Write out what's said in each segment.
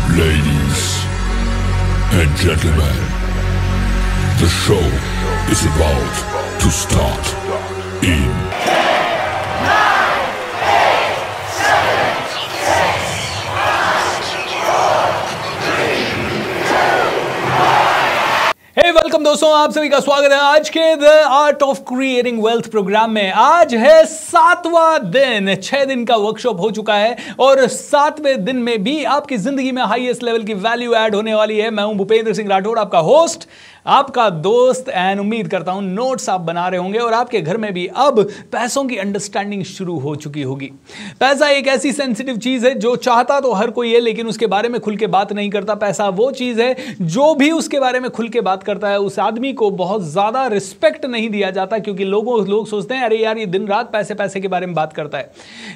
Ladies and gentlemen, the show is about to start in welcome दोस्तों, आप सभी का स्वागत है आज के the art of creating wealth programme में। आज है 7वां दिन, 6 दिन का वर्कशॉप हो चुका है और 7वें दिन में भी आपकी जिंदगी में हाईएस्ट लेवल की वैल्यू ऐड होने वाली है। मैं हूं भूपेंद्र सिंह राठौड़, आपका होस्ट, आपका दोस्त, एंड उम्मीद करता हूं नोट्स आप बना रहे होंगे और आपके घर में भी अब पैसों की अंडरस्टैंडिंग शुरू हो चुकी होगी। पैसा एक ऐसी सेंसिटिव चीज है जो चाहता तो हर कोई है लेकिन उसके बारे में खुल के बात नहीं करता। पैसा वो चीज है जो भी उसके बारे में खुल के बात करता है उस आदमी को बहुत ज्यादा रिस्पेक्ट नहीं दिया जाता, क्योंकि लोग सोचते हैं अरे यार ये दिन रात पैसे पैसे के बारे में बात करता है।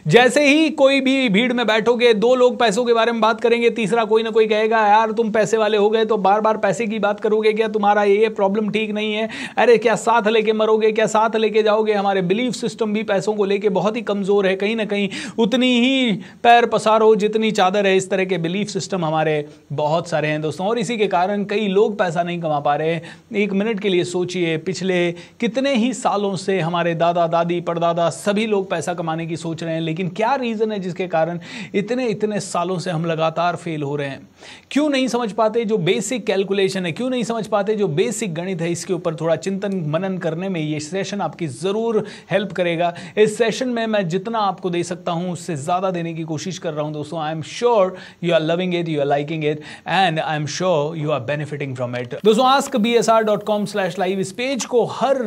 जैसे ही कोई भी भीड़ में बैठोगे, 2 लोग पैसों के बारे में बात करेंगे, तीसरा कोई ना कोई कहेगा यार तुम पैसे वाले हो गए तो बार बार पैसे की बात करोगे क्या, तुम्हारा ये प्रॉब्लम ठीक नहीं है, अरे क्या साथ लेके मरोगे, क्या साथ लेके जाओगे। हमारे बिलीफ सिस्टम भी पैसों को लेके बहुत ही कमजोर है। कहीं ना कहीं उतनी ही पैर पसारो जितनी चादर है, इस तरह के बिलीफ सिस्टम हमारे बहुत सारे हैं दोस्तों, और इसी के कारण कई लोग पैसा नहीं कमा पा रहे। एक मिनट के लिए सोचिए, पिछले कितने ही सालों से हमारे दादा दादी परदादा सभी लोग पैसा कमाने की सोच रहे हैं, लेकिन क्या रीजन है जिसके कारण इतने इतने सालों से हम लगातार फेल हो रहे हैं। क्यों नहीं समझ पाते जो बेसिक कैलकुलेशन है, क्यों नहीं समझ पाते जो बेसिक गणित है। इसके ऊपर थोड़ा चिंतन मनन करने में ये सेशन आपकी जरूर हेल्प करेगा। इस सेशन में मैं जितना आपको दे सकता हूं उससे ज्यादा देने की कोशिश कर रहा हूं दोस्तों। I am sure you are loving it, you are liking it and I am sure you are benefiting from it. दोस्तों askbsr.com/live इस पेज को हर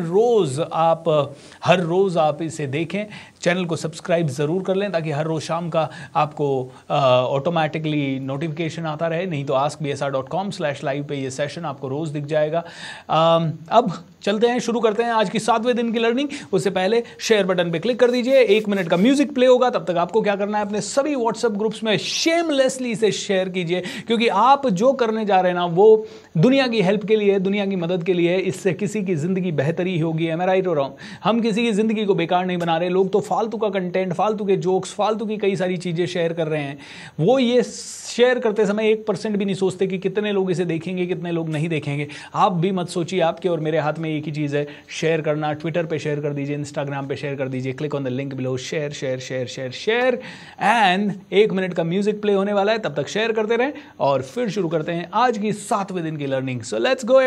रोज आप इसे देखें। चैनल को सब्सक्राइब जरूर कर लें ताकि हर रोज शाम का आपको ऑटोमेटिकली नोटिफिकेशन आता रहे। नहीं तो askbsr.com/live पे ये सेशन आपको रोज दिख जाएगा। अब चलते हैं, शुरू करते हैं आज की 7वें दिन की लर्निंग। उससे पहले शेयर बटन पे क्लिक कर दीजिए, 1 मिनट का म्यूजिक प्ले होगा। तब तक आपको क्या करना है, अपने सभी व्हाट्सएप ग्रुप्स में शेमलेसली इसे शेयर कीजिए, क्योंकि आप जो करने जा रहे हैं ना वो दुनिया की हेल्प के लिए, दुनिया की मदद के लिए। इससे किसी की जिंदगी बेहतरी ही होगी। एम आई राइट हो रहा हूं? हम किसी की जिंदगी को बेकार नहीं बना रहे। लोग तो फालतू का कंटेंट, फालतू के जोक्स, फालतू की कई सारी चीजें शेयर कर रहे हैं। वो ये शेयर करते समय 1% भी नहीं सोचते कि कितने लोग इसे देखेंगे, कितने लोग नहीं देखेंगे। आप भी मत सोचिए, आपके और मेरे हाथ में एक ही चीज है, शेयर करना। ट्विटर पे शेयर कर दीजिए, इंस्टाग्राम पे शेयर कर दीजिए, click on the link below, share share share share share. And 1 minute का म्यूजिक प्ले होने वाला है, तब तक शेयर करते रहें और फिर शुरू करते हैं आज की 7वें दिन की लर्निंग। So let's go.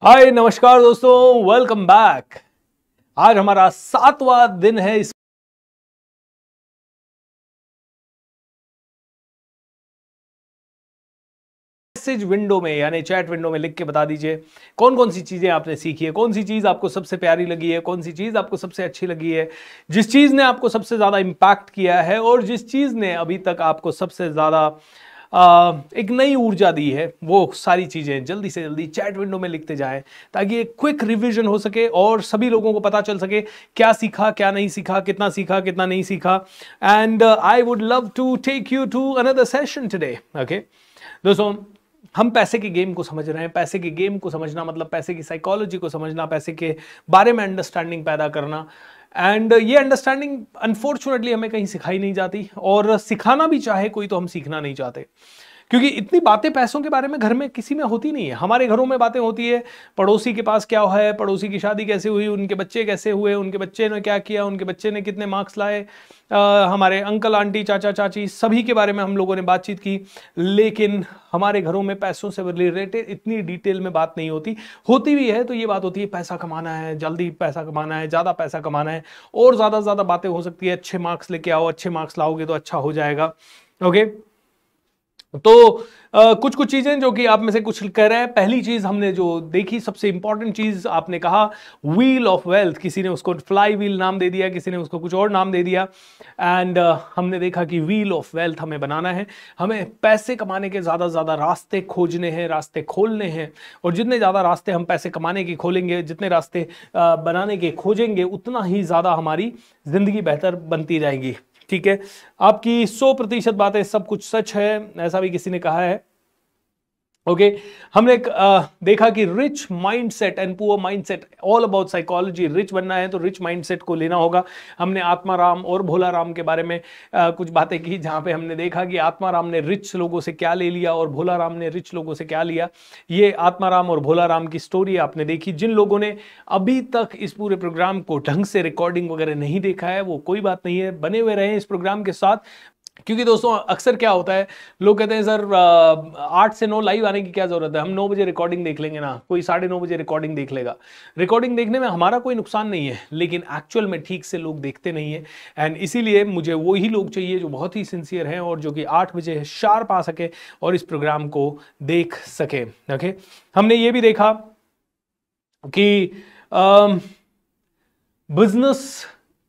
हाय नमस्कार दोस्तों, वेलकम बैक। आज हमारा 7वां दिन है इस मैसेज विंडो में यानी चैट विंडो में लिख के बता दीजिए कौन कौन सी चीजें आपने सीखी है, कौन सी चीज आपको सबसे प्यारी लगी है, कौन सी चीज आपको सबसे अच्छी लगी है, जिस चीज ने आपको सबसे ज्यादा इंपैक्ट किया है और जिस चीज ने अभी तक आपको सबसे ज्यादा एक नई ऊर्जा दी है। वो सारी चीजें जल्दी से जल्दी चैट विंडो में लिखते जाएं ताकि एक क्विक रिवीजन हो सके और सभी लोगों को पता चल सके क्या सीखा, क्या नहीं सीखा, कितना नहीं सीखा। And I would love to take you to another session today. Okay दोस्तों, हम पैसे की गेम को समझ रहे हैं। पैसे की गेम को समझना मतलब पैसे की साइकोलॉजी को समझना, पैसे के बारे में अंडरस्टैंडिंग पैदा करना। एंड ये अंडरस्टैंडिंग अनफॉर्चुनेटली हमें कहीं सिखाई नहीं जाती, और सिखाना भी चाहे कोई तो हम सीखना नहीं चाहते, क्योंकि इतनी बातें पैसों के बारे में घर में किसी में होती नहीं है। हमारे घरों में बातें होती है, पड़ोसी के पास क्या है, पड़ोसी की शादी कैसे हुई, उनके बच्चे कैसे हुए, उनके बच्चे ने क्या किया, उनके बच्चे ने कितने मार्क्स लाए, हमारे अंकल आंटी चाचा चाची सभी के बारे में हम लोगों ने बातचीत की। लेकिन हमारे घरों में पैसों से रिलेटेड इतनी डिटेल में बात नहीं होती। होती भी है तो ये बात होती है पैसा कमाना है, जल्दी पैसा कमाना है, ज़्यादा पैसा कमाना है, और ज़्यादा बातें हो सकती है। अच्छे मार्क्स लेके आओ, अच्छे मार्क्स लाओगे तो अच्छा हो जाएगा। ओके, तो कुछ चीजें जो कि आप में से कुछ कह रहे हैं। पहली चीज हमने जो देखी, सबसे इंपॉर्टेंट चीज आपने कहा व्हील ऑफ वेल्थ। किसी ने उसको फ्लाई व्हील नाम दे दिया, किसी ने उसको कुछ और नाम दे दिया। एंड हमने देखा कि व्हील ऑफ वेल्थ हमें बनाना है। हमें पैसे कमाने के ज्यादा रास्ते खोजने हैं, रास्ते खोलने हैं। और जितने ज्यादा रास्ते हम पैसे कमाने के खोलेंगे, जितने रास्ते बनाने के खोजेंगे, उतना ही ज्यादा हमारी जिंदगी बेहतर बनती जाएगी। ठीक है, आपकी 100% बातें सब कुछ सच है, ऐसा भी किसी ने कहा है। ओके, हमने देखा कि rich mindset and poor mindset, all about psychology. Rich बनना है तो रिच माइंडसेट को लेना होगा। हमने आत्माराम और भोला राम के बारे में कुछ बातें की, जहां पे हमने देखा कि आत्माराम ने रिच लोगों से क्या ले लिया और भोला राम ने रिच लोगों से क्या लिया। ये आत्माराम और भोला राम की स्टोरी आपने देखी। जिन लोगों ने अभी तक इस पूरे प्रोग्राम को ढंग से रिकॉर्डिंग वगैरह नहीं देखा है, वो कोई बात नहीं है, बने हुए रहे इस प्रोग्राम के साथ। क्योंकि दोस्तों अक्सर क्या होता है, लोग कहते हैं सर 8 से 9 लाइव आने की क्या जरूरत है, हम 9 बजे रिकॉर्डिंग देख लेंगे ना, कोई 9:30 बजे रिकॉर्डिंग देख लेगा। रिकॉर्डिंग देखने में हमारा कोई नुकसान नहीं है, लेकिन एक्चुअल में ठीक से लोग देखते नहीं है। एंड इसीलिए मुझे वही लोग चाहिए जो बहुत ही सिंसियर हैं और जो कि 8 बजे शार्प आ सके और इस प्रोग्राम को देख सके। ओके, हमने ये भी देखा कि बिजनेस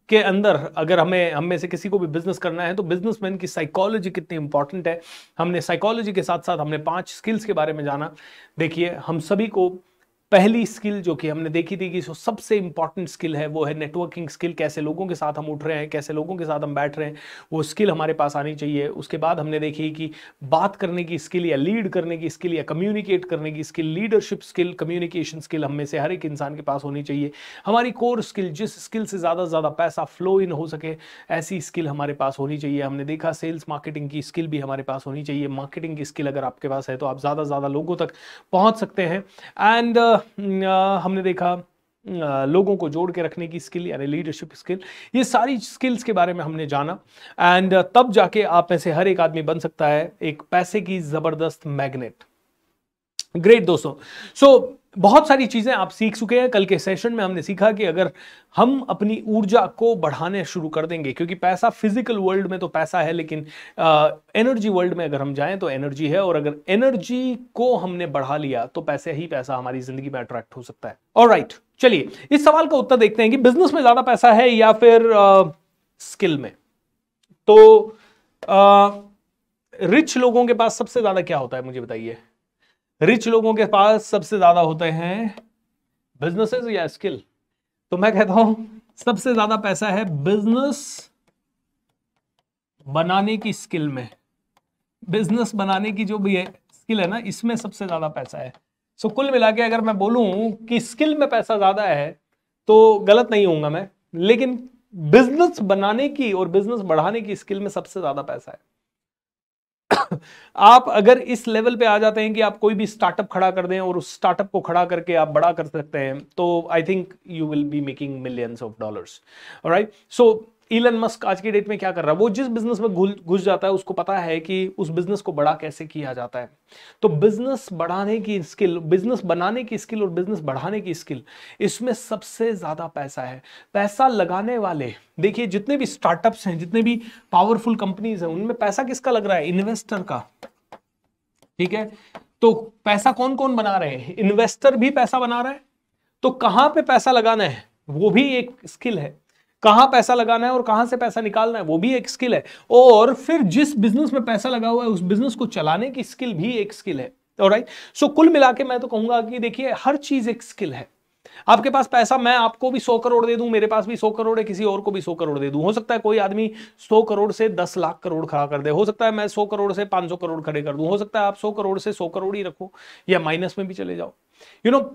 के अंदर अगर हम में से किसी को भी बिजनेस करना है तो बिजनेसमैन की साइकोलॉजी कितनी इंपॉर्टेंट है। हमने साइकोलॉजी के साथ साथ हमने 5 स्किल्स के बारे में जाना। देखिए, हम सभी को पहली स्किल जो कि हमने देखी थी कि जो सबसे इंपॉर्टेंट स्किल है वो है नेटवर्किंग स्किल। कैसे लोगों के साथ हम उठ रहे हैं, कैसे लोगों के साथ हम बैठ रहे हैं, वो स्किल हमारे पास आनी चाहिए। उसके बाद हमने देखी कि बात करने की स्किल या लीड करने की स्किल या कम्युनिकेट करने की skill, leadership skill, communication skill हम में से हर एक इंसान के पास होनी चाहिए। हमारी कोर स्किल, जिस स्किल से ज़्यादा पैसा फ्लो इन हो सके, ऐसी स्किल हमारे पास होनी चाहिए। हमने देखा सेल्स मार्केटिंग की स्किल भी हमारे पास होनी चाहिए। मार्केटिंग की स्किल अगर आपके पास है तो आप ज़्यादा लोगों तक पहुँच सकते हैं। एंड हमने देखा लोगों को जोड़ के रखने की स्किल यानी लीडरशिप स्किल। ये सारी स्किल्स के बारे में हमने जाना। एंड तब जाके आप में से हर एक आदमी बन सकता है एक पैसे की जबरदस्त मैग्नेट। ग्रेट दोस्तों, सो बहुत सारी चीजें आप सीख चुके हैं। कल के सेशन में हमने सीखा कि अगर हम अपनी ऊर्जा को बढ़ाने शुरू कर देंगे, क्योंकि पैसा फिजिकल वर्ल्ड में तो पैसा है, लेकिन एनर्जी वर्ल्ड में अगर हम जाएं तो एनर्जी है, और अगर एनर्जी को हमने बढ़ा लिया तो पैसे ही पैसा हमारी जिंदगी में अट्रैक्ट हो सकता है। ऑलराइट, चलिए इस सवाल का उत्तर देखते हैं कि बिजनेस में ज्यादा पैसा है या फिर स्किल में। तो रिच लोगों के पास सबसे ज्यादा क्या होता है, मुझे बताइए। रिच लोगों के पास सबसे ज्यादा होते हैं बिजनेसेस या स्किल? तो मैं कहता हूं सबसे ज्यादा पैसा है बिजनेस बनाने की स्किल में। बिजनेस बनाने की जो भी है स्किल है ना, इसमें सबसे ज्यादा पैसा है। सो कुल मिला के अगर मैं बोलूं कि स्किल में पैसा ज्यादा है तो गलत नहीं होऊंगा मैं, लेकिन बिजनेस बनाने की और बिजनेस बढ़ाने की स्किल में सबसे ज्यादा पैसा है। आप अगर इस लेवल पे आ जाते हैं कि आप कोई भी स्टार्टअप खड़ा कर दें और उस स्टार्टअप को खड़ा करके आप बड़ा कर सकते हैं, तो I think you will be making millions of dollars. Alright, so Elon Musk आज की डेट में क्या कर रहा है, वो जिस बिजनेस में घुस जाता है उसको पता है कि उस बिजनेस को बड़ा कैसे किया जाता है। तो बिजनेस बढ़ाने की स्किल, बिजनेस बनाने की स्किल और बिजनेस बढ़ाने की स्किल, इसमें सबसे ज्यादा पैसा है। पैसा लगाने वाले देखिए, जितने भी स्टार्टअप्स हैं, जितने भी पावरफुल कंपनीज हैं, उनमें पैसा किसका लग रहा है? इन्वेस्टर का। ठीक है, तो पैसा कौन कौन बना रहे हैं? इन्वेस्टर भी पैसा बना रहा है। तो कहां पे पैसा लगाना है वो भी एक स्किल है, कहां पैसा लगाना है और कहां से पैसा निकालना है वो भी एक स्किल है, और फिर जिस बिजनेस में पैसा लगा हुआ है उस बिजनेस को चलाने की स्किल भी एक स्किल है। ऑलराइट, सो कुल मिला के मैं तो कहूंगा कि देखिए हर चीज एक स्किल है। आपके पास पैसा, मैं आपको भी 100 करोड़ दे दूं, मेरे पास भी 100 करोड़ है, किसी और को भी 100 करोड़ दे दूं, हो सकता है कोई आदमी 100 करोड़ से 10 लाख करोड़ खड़ा कर दे, हो सकता है मैं 100 करोड़ से 500 करोड़ खड़े कर दूं, हो सकता है आप 100 करोड़ से 100 करोड़ ही रखो या माइनस में भी चले जाओ।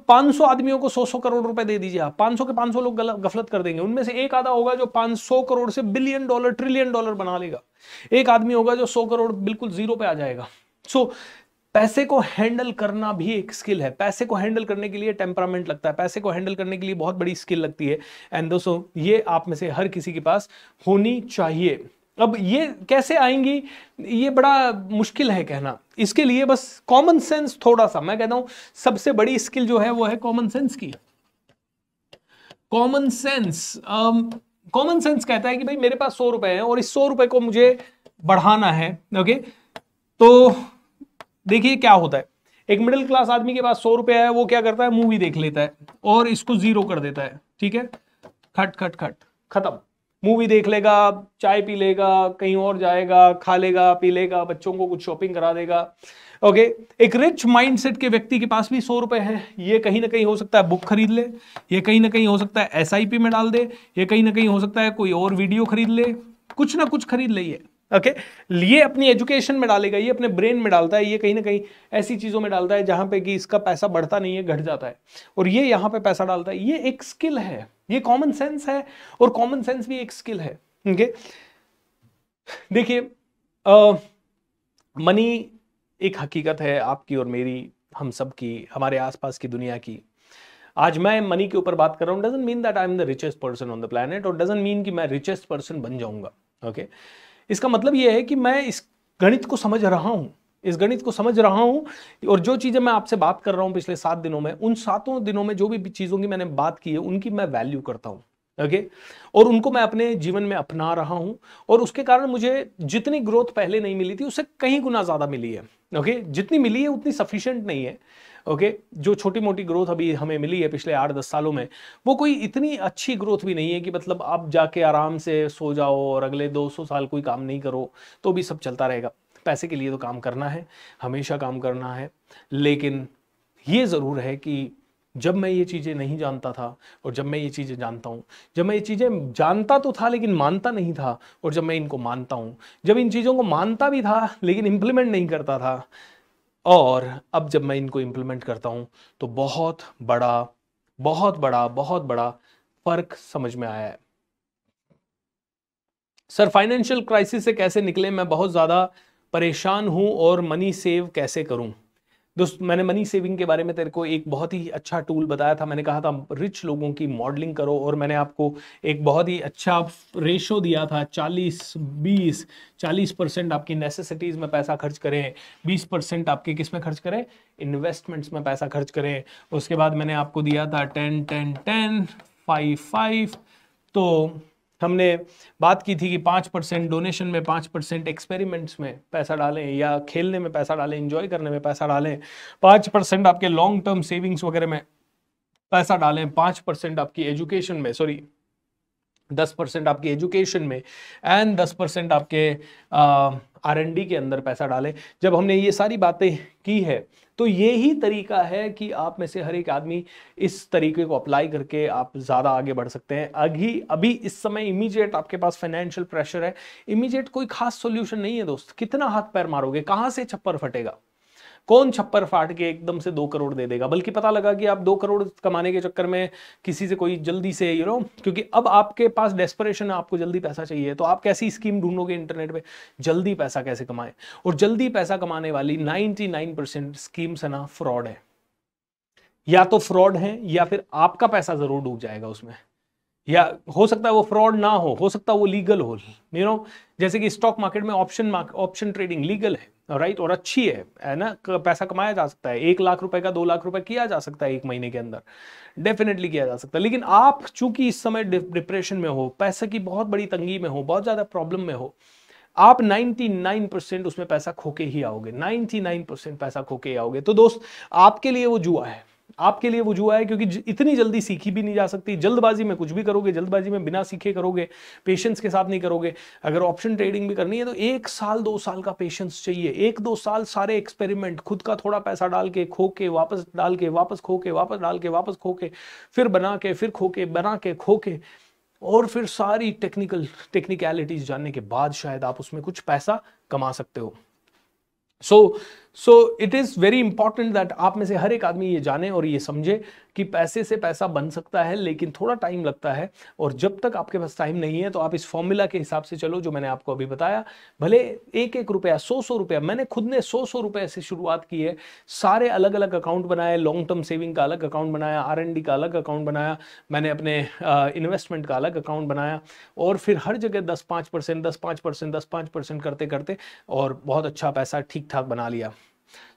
500 आदमियों को 100 करोड़ रुपए दे दीजिए आप, 500 के 500 लोग गफलत कर देंगे, उनमें से एक आधा होगा जो 500 करोड़ से बिलियन डॉलर, ट्रिलियन डॉलर बना लेगा, एक आदमी होगा जो 100 करोड़ बिल्कुल जीरो पे आ जाएगा। सो पैसे को हैंडल करना भी एक स्किल है। पैसे को हैंडल करने के लिए टेम्परामेंट लगता है, पैसे को हैंडल करने के लिए बहुत बड़ी स्किल लगती है। एंड दोस्तों ये आप में से हर किसी के पास होनी चाहिए। अब ये कैसे आएंगी, ये बड़ा मुश्किल है कहना, इसके लिए बस कॉमन सेंस थोड़ा सा, मैं कहता हूं सबसे बड़ी स्किल जो है वो है कॉमन सेंस की। कॉमन सेंस, कॉमन सेंस कहता है कि भाई मेरे पास 100 रुपए हैं और इस 100 रुपए को मुझे बढ़ाना है। ओके, तो देखिए क्या होता है, एक मिडिल क्लास आदमी के पास 100 रुपए है, वो क्या करता है, मूवी देख लेता है और इसको जीरो कर देता है। ठीक है, खट खट खट खत्म, मूवी देख लेगा, चाय पी लेगा, कहीं और जाएगा, खा लेगा, पी लेगा, बच्चों को कुछ शॉपिंग करा देगा। ओके, एक रिच माइंडसेट के व्यक्ति के पास भी 100 रुपए हैं, ये कहीं ना कहीं हो सकता है बुक खरीद ले, ये कहीं ना कहीं हो सकता है एसआईपी में डाल दे, ये कहीं ना कहीं हो सकता है कोई और वीडियो खरीद ले, कुछ ना कुछ खरीद ले। ओके, ये अपनी एजुकेशन में डालेगा, ये अपने ब्रेन में डालता है, ये कहीं ना कहीं ऐसी चीजों में डालता है जहां पे कि इसका पैसा बढ़ता नहीं है, घट जाता है, और ये यहां पे पैसा डालता है। ये एक स्किल है, ये कॉमन सेंस है, और कॉमन सेंस भी एक स्किल है। ओके, देखिए मनी एक हकीकत है आपकी और मेरी, हम सब की, हमारे आसपास की दुनिया की। आज मैं मनी के ऊपर बात कर रहा हूं, doesn't mean that I am the richest person on the planet, और डजंट मीन कि मैं रिचेस्ट पर्सन बन जाऊंगा। ओके, इसका मतलब यह है कि मैं इस गणित को समझ रहा हूं, इस गणित को समझ रहा हूं, और जो चीजें मैं आपसे बात कर रहा हूं पिछले 7 दिनों में, उन 7 दिनों में जो भी चीजों की मैंने बात की है उनकी मैं वैल्यू करता हूं। ओके, और उनको मैं अपने जीवन में अपना रहा हूं, और उसके कारण मुझे जितनी ग्रोथ पहले नहीं मिली थी उससे कहीं गुना ज्यादा मिली है। ओके, जितनी मिली है उतनी सफिशिएंट नहीं है। ओके, जो छोटी मोटी ग्रोथ अभी हमें मिली है पिछले 8-10 सालों में, वो कोई इतनी अच्छी ग्रोथ भी नहीं है कि मतलब आप जाके आराम से सो जाओ और अगले 200 साल कोई काम नहीं करो तो भी सब चलता रहेगा। पैसे के लिए तो काम करना है, हमेशा काम करना है, लेकिन ये ज़रूर है कि जब मैं ये चीज़ें नहीं जानता था और जब मैं ये चीज़ें जानता हूँ, जब मैं ये चीज़ें जानता तो था लेकिन मानता नहीं था, और जब मैं इनको मानता हूँ, जब इन चीज़ों को मानता भी था लेकिन इम्प्लीमेंट नहीं करता था, और अब जब मैं इनको इम्प्लीमेंट करता हूं तो बहुत बड़ा फर्क समझ में आया है। सर फाइनेंशियल क्राइसिस से कैसे निकले, मैं बहुत ज्यादा परेशान हूं और मनी सेव कैसे करूं। दोस्त, मैंने मनी सेविंग के बारे में तेरे को एक बहुत ही अच्छा टूल बताया था, मैंने कहा था रिच लोगों की मॉडलिंग करो, और मैंने आपको एक बहुत ही अच्छा रेशो दिया था 40-20, 40% आपकी नेसेसिटीज में पैसा खर्च करें, 20% आपके किस में खर्च करें, इन्वेस्टमेंट्स में पैसा खर्च करें। उसके बाद मैंने आपको दिया था 10-10-10, 5-5, तो हमने बात की थी कि 5% डोनेशन में, 5% एक्सपेरिमेंट्स में पैसा डालें, या खेलने में पैसा डालें, एंजॉय करने में पैसा डालें, 5% आपके लॉन्ग टर्म सेविंग्स वगैरह में पैसा डालें, 5% आपकी एजुकेशन में, 10% आपकी एजुकेशन में, एंड 10% आपके R&D के अंदर पैसा डालें। जब हमने ये सारी बातें की है तो यही तरीका है कि आप में से हर एक आदमी इस तरीके को अप्लाई करके आप ज़्यादा आगे बढ़ सकते हैं। अभी इस समय इमीडिएट आपके पास फाइनेंशियल प्रेशर है, इमीडिएट कोई खास सॉल्यूशन नहीं है दोस्त। कितना हाथ पैर मारोगे, कहाँ से छप्पर फटेगा, कौन छप्पर फाड़ के एकदम से 2 करोड़ दे देगा। बल्कि पता लगा कि आप 2 करोड़ कमाने के चक्कर में किसी से कोई जल्दी से क्योंकि अब आपके पास डेस्परेशन है, आपको जल्दी पैसा चाहिए, तो आप कैसी स्कीम ढूंढोगे इंटरनेट पे, जल्दी पैसा कैसे कमाएं। और जल्दी पैसा कमाने वाली 99% स्कीम्स है ना, फ्रॉड है। या तो फ्रॉड है या फिर आपका पैसा जरूर डूब जाएगा उसमें। या हो सकता है वो फ्रॉड ना हो सकता है वो लीगल हो, यू नो, जैसे कि स्टॉक मार्केट में ऑप्शन ट्रेडिंग लीगल है, राइट, और अच्छी है ना, पैसा कमाया जा सकता है, 1 लाख रुपए का 2 लाख रुपए किया जा सकता है 1 महीने के अंदर, डेफिनेटली किया जा सकता है। लेकिन आप चूंकि इस समय डिप्रेशन में हो, पैसे की बहुत बड़ी तंगी में हो, बहुत ज्यादा प्रॉब्लम में हो, आप 99% उसमें पैसा खोके ही आओगे, 99% पैसा खोके ही आओगे। तो दोस्त, आपके लिए वो जुआ है, आपके लिए वो जुआ है, क्योंकि इतनी जल्दी सीखी भी नहीं जा सकती। जल्दबाजी में कुछ भी करोगे, जल्दबाजी में बिना सीखे करोगे, पेशेंस के साथ नहीं करोगे। अगर ऑप्शन ट्रेडिंग भी करनी है तो 1 साल 2 साल का पेशेंस चाहिए, 1-2 साल सारे एक्सपेरिमेंट, खुद का थोड़ा पैसा डाल के, खो के, वापस डाल के, वापस खो के, वापस डाल के, वापस खो के, फिर बना के, फिर खो के, बना के, खो के, और फिर सारी टेक्निकलिटीज जानने के बाद शायद आप उसमें कुछ पैसा कमा सकते हो। So it is very important that आप में से हर एक आदमी ये जाने और ये समझे कि पैसे से पैसा बन सकता है, लेकिन थोड़ा टाइम लगता है। और जब तक आपके पास टाइम नहीं है तो आप इस फॉर्मूला के हिसाब से चलो जो मैंने आपको अभी बताया। भले 1-1 रुपया, 100-100 रुपया, मैंने खुद ने 100-100 रुपये से शुरुआत की है, सारे अलग अलग अकाउंट बनाए, लॉन्ग टर्म सेविंग का अलग अकाउंट बनाया, R&D का अलग अकाउंट बनाया, मैंने अपने इन्वेस्टमेंट का अलग अकाउंट बनाया, और फिर हर जगह 10-5%, 10-5%, 10-5% करते करते और बहुत अच्छा पैसा ठीक ठाक बना लिया।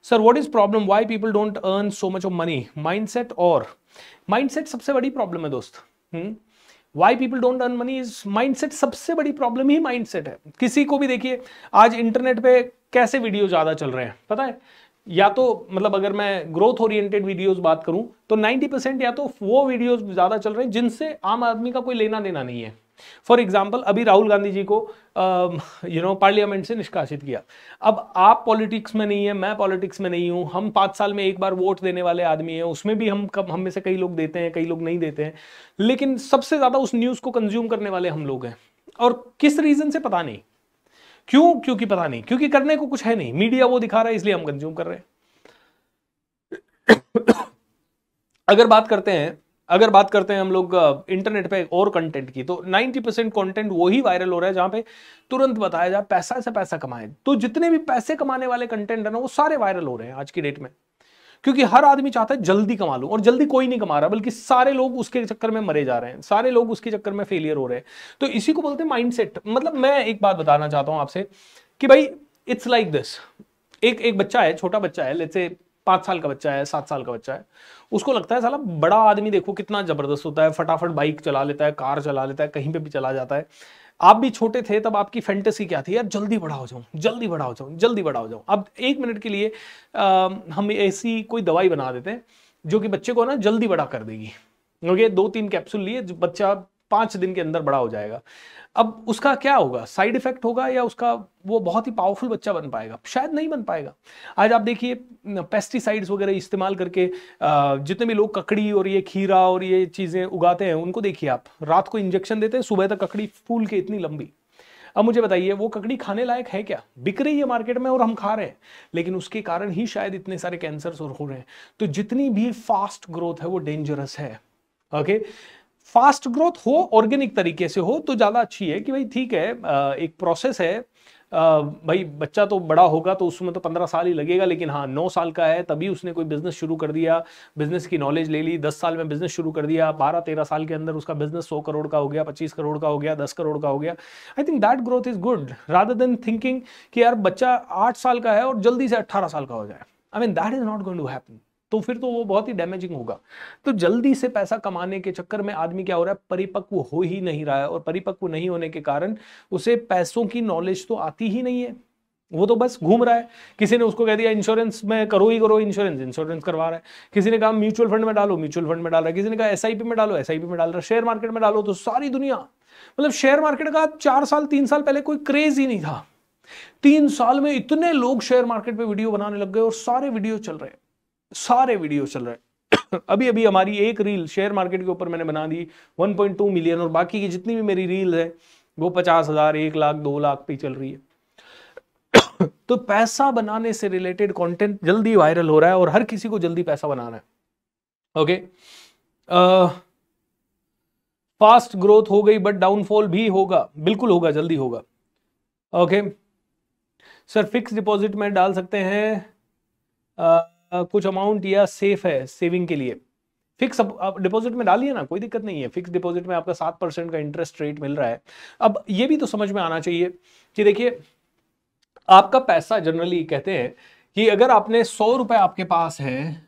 Sir what is problem, why people don't earn so much of money, mindset, और माइंडसेट सबसे बड़ी प्रॉब्लम है दोस्त। Why people don't earn money is mindset, सबसे बड़ी प्रॉब्लम ही माइंडसेट है। किसी को भी देखिए, आज इंटरनेट पे कैसे वीडियो ज्यादा चल रहे हैं पता है, या तो मतलब अगर मैं ग्रोथ ओरिएंटेड वीडियोस बात करूं तो 90% या तो वो वीडियोस ज्यादा चल रहे हैं जिनसे आम आदमी का कोई लेना देना नहीं है। फॉर एग्जाम्पल, अभी राहुल गांधी जी को पार्लियामेंट से निष्कासित किया। अब आप पॉलिटिक्स में नहीं है, मैं पॉलिटिक्स में नहीं हूं, हम 5 साल में एक बार वोट देने वाले आदमी हैं, उसमें भी हम में से कई लोग देते हैं, कई लोग नहीं देते हैं, लेकिन सबसे ज्यादा उस न्यूज को कंज्यूम करने वाले हम लोग हैं। और किस रीजन से पता नहीं, क्यों, क्योंकि पता नहीं, क्योंकि करने को कुछ है नहीं, मीडिया वो दिखा रहा है इसलिए हम कंज्यूम कर रहे हैं। अगर बात करते हैं हम लोग इंटरनेट पे और कंटेंट की, तो 90% कंटेंट वही वायरल हो रहा है जहां पे तुरंत बताया जाए पैसा से पैसा कमाए। तो जितने भी पैसे कमाने वाले कंटेंट है ना, वो सारे वायरल हो रहे हैं आज की डेट में, क्योंकि हर आदमी चाहता है जल्दी कमा लूं, और जल्दी कोई नहीं कमा रहा, बल्कि सारे लोग उसके चक्कर में मरे जा रहे हैं, सारे लोग उसके चक्कर में फेलियर हो रहे हैं। तो इसी को बोलते हैं माइंडसेट। मतलब मैं एक बात बताना चाहता हूं आपसे कि भाई इट्स लाइक दिस, एक बच्चा है, छोटा बच्चा है, लेट्स से 5 साल का बच्चा है, 7 साल का बच्चा है, उसको लगता है साला बड़ा आदमी देखो कितना जबरदस्त होता है, फटाफट बाइक चला लेता है, कार चला लेता है, कहीं पे भी चला जाता है। आप भी छोटे थे तब आपकी फैंटेसी क्या थी, यार जल्दी बड़ा हो जाऊं, जल्दी बड़ा हो जाऊं, जल्दी बड़ा हो जाऊं। अब 1 मिनट के लिए हम ऐसी कोई दवाई बना देते हैं जो कि बच्चे को ना जल्दी बड़ा कर देगी। ओके, 2-3 कैप्सूल लिए, बच्चा 5 दिन के अंदर बड़ा हो जाएगा। अब उसका क्या होगा, साइड इफेक्ट होगा, या उसका वो बहुत ही पावरफुल बच्चा बन पाएगा? शायद नहीं बन पाएगा। आज आप देखिए पेस्टिसाइड्स वगैरह इस्तेमाल करके जितने भी लोग ककड़ी और ये खीरा और ये चीजें उगाते हैं, उनको देखिए आप, रात को इंजेक्शन देते हैं, सुबह तक ककड़ी फूल के इतनी लंबी। अब मुझे बताइए वो ककड़ी खाने लायक है क्या? बिक रही है मार्केट में और हम खा रहे हैं, लेकिन उसके कारण ही शायद इतने सारे कैंसर्स और हो रहे हैं। तो जितनी भी फास्ट ग्रोथ है वो डेंजरस है। ओके, फास्ट ग्रोथ हो, ऑर्गेनिक तरीके से हो तो ज्यादा अच्छी है, कि भाई ठीक है, एक प्रोसेस है, भाई बच्चा तो बड़ा होगा तो उसमें तो 15 साल ही लगेगा, लेकिन हाँ 9 साल का है तभी उसने कोई बिजनेस शुरू कर दिया, बिजनेस की नॉलेज ले ली, 10 साल में बिजनेस शुरू कर दिया, 12-13 साल के अंदर उसका बिजनेस 100 करोड़ का हो गया, 25 करोड़ का हो गया, 10 करोड़ का हो गया। I think that growth is good rather than thinking कि यार बच्चा 8 साल का है और जल्दी से 18 साल का हो जाए। I mean that is not going to happen. तो फिर तो वो बहुत ही डैमेजिंग होगा। तो जल्दी से पैसा कमाने के चक्कर में आदमी क्या हो रहा है, परिपक्व हो ही नहीं रहा है, और परिपक्व नहीं होने के कारण उसे पैसों की नॉलेज तो आती ही नहीं है, वो तो बस घूम रहा है। किसी ने उसको कह दिया इंश्योरेंस में करो ही करो, इंश्योरेंस करवा रहा है। किसी ने कहा म्यूचुअल फंड में डालो, म्यूचुअल फंड में डाल रहा है। किसी ने कहा SIP में डालो, SIP में डाल रहा है। शेयर मार्केट में डालो, तो सारी दुनिया, मतलब शेयर मार्केट का 4 साल 3 साल पहले कोई क्रेज ही नहीं था, 3 साल में इतने लोग शेयर मार्केट पे वीडियो बनाने लग गए, और सारे वीडियो चल रहे हैं, सारे वीडियो चल रहे हैं। अभी अभी हमारी एक रील शेयर मार्केट के ऊपर मैंने बना दी 1.2 मिलियन, और बाकी की जितनी भी मेरी रील है वो 50,000, 1 लाख, 2 लाख पे चल रही है। तो पैसा बनाने से रिलेटेड कंटेंट जल्दी वायरल हो रहा है, और हर किसी को जल्दी पैसा बनाना है। ओके, फास्ट ग्रोथ हो गई बट डाउनफॉल भी होगा, बिल्कुल होगा, जल्दी होगा। ओके सर, फिक्स डिपॉजिट में डाल सकते हैं कुछ अमाउंट, या सेफ है सेविंग के लिए? फिक्स डिपॉजिट में डालिए ना, कोई दिक्कत नहीं है। फिक्स डिपॉजिट में आपका 7% का इंटरेस्ट रेट मिल रहा है। अब ये भी तो समझ में आना चाहिए कि देखिए आपका पैसा, जनरली कहते हैं कि अगर आपने 100 रुपए आपके पास है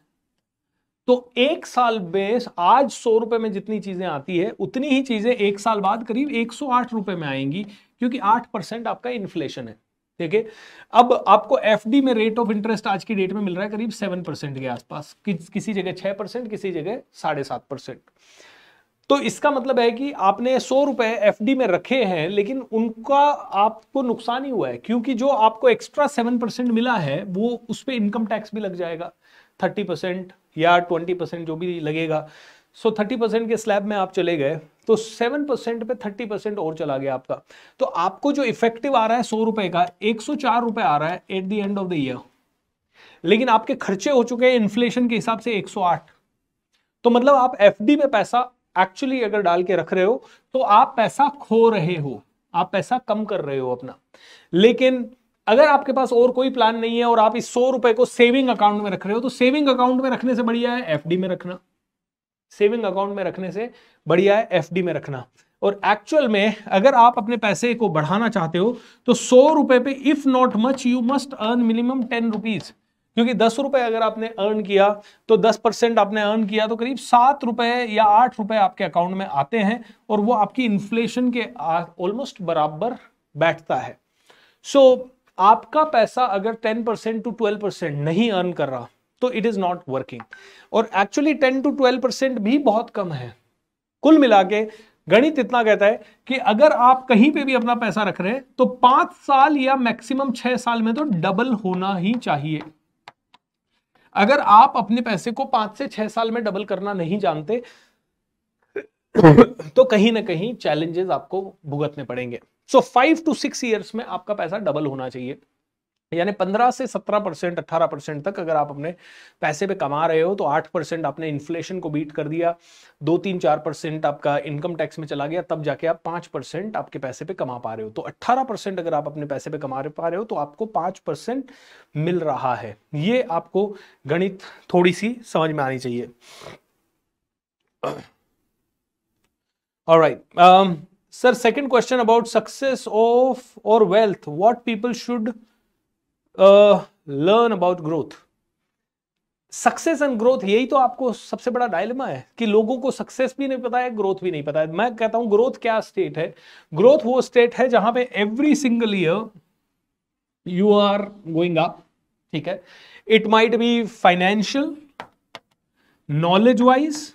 तो 1 साल में आज 100 रुपए में जितनी चीजें आती है उतनी ही चीजें 1 साल बाद करीब 108 रुपए में आएंगी, क्योंकि 8% आपका इन्फ्लेशन है। ठीक है, अब आपको एफडी में रेट ऑफ इंटरेस्ट आज की डेट में मिल रहा है करीब 7% के आसपास, किसी जगह 6%, किसी जगह 7.5%। तो इसका मतलब है कि आपने 100 रुपए एफडी में रखे हैं, लेकिन उनका आपको नुकसान ही हुआ है, क्योंकि जो आपको एक्स्ट्रा 7% मिला है वो उस पर इनकम टैक्स भी लग जाएगा 30% या 20% जो भी लगेगा। सो 30% के स्लैब में आप चले गए तो 7% पे 30% और चला गया आपका। तो आपको जो इफेक्टिव आ रहा है 100 रुपए का, 104 रुपए आ रहा है at the end of the year, लेकिन आपके खर्चे हो चुके हैं इन्फ्लेशन के हिसाब से 108। तो मतलब आप एफडी में पैसा एक्चुअली अगर डाल के रख रहे हो तो आप पैसा खो रहे हो, आप पैसा कम कर रहे हो अपना। लेकिन अगर आपके पास और कोई प्लान नहीं है और आप इस 100 रुपए को सेविंग अकाउंट में रख रहे हो, तो सेविंग अकाउंट में रखने से बढ़िया है एफडी में रखना। सेविंग अकाउंट में रखने से बढ़िया है एफडी में रखना। और एक्चुअल में अगर आप अपने पैसे को बढ़ाना चाहते हो तो 100 रुपए पे if not much you must earn minimum 10 rupees, क्योंकि 10 रुपए अगर आपने अर्न किया तो 10% आपने अर्न किया तो करीब 7 रुपए या 8 रुपए आपके अकाउंट में आते हैं, और वो आपकी इन्फ्लेशन के ऑलमोस्ट बराबर बैठता है। सो आपका पैसा अगर 10% to 12% नहीं अर्न कर रहा तो इट इज नॉट वर्किंग। और एक्चुअली 10 to 12% भी बहुत कम है। कुल मिला के गणित इतना कहता है कि अगर आप कहीं पे भी अपना पैसा रख रहे हैं तो 5 साल या मैक्सिमम 6 साल में तो डबल होना ही चाहिए। अगर आप अपने पैसे को 5 से 6 साल में डबल करना नहीं जानते तो कहीं ना कहीं चैलेंजेस आपको भुगतने पड़ेंगे। सो 5 to 6 ईयर्स में आपका पैसा डबल होना चाहिए, यानी 15 से 17%, 18% तक अगर आप अपने पैसे पे कमा रहे हो तो 8% आपने इन्फ्लेशन को बीट कर दिया, 2-3-4% आपका इनकम टैक्स में चला गया, तब जाके आप 5% आपके पैसे पे कमा पा रहे हो। तो 18% अगर आप अपने पैसे पे कमा पा रहे हो तो आपको 5% मिल रहा है। ये आपको गणित थोड़ी सी समझ में आनी चाहिए। Alright sir, second question about success of और wealth, what people should learn about growth. Success and growth, यही तो आपको सबसे बड़ा डायलेमा है कि लोगों को सक्सेस भी नहीं पता है, ग्रोथ भी नहीं पता है। मैं कहता हूं ग्रोथ क्या स्टेट है? ग्रोथ वो स्टेट है जहां पे every single year you are going up. ठीक है, it might be financial, knowledge wise.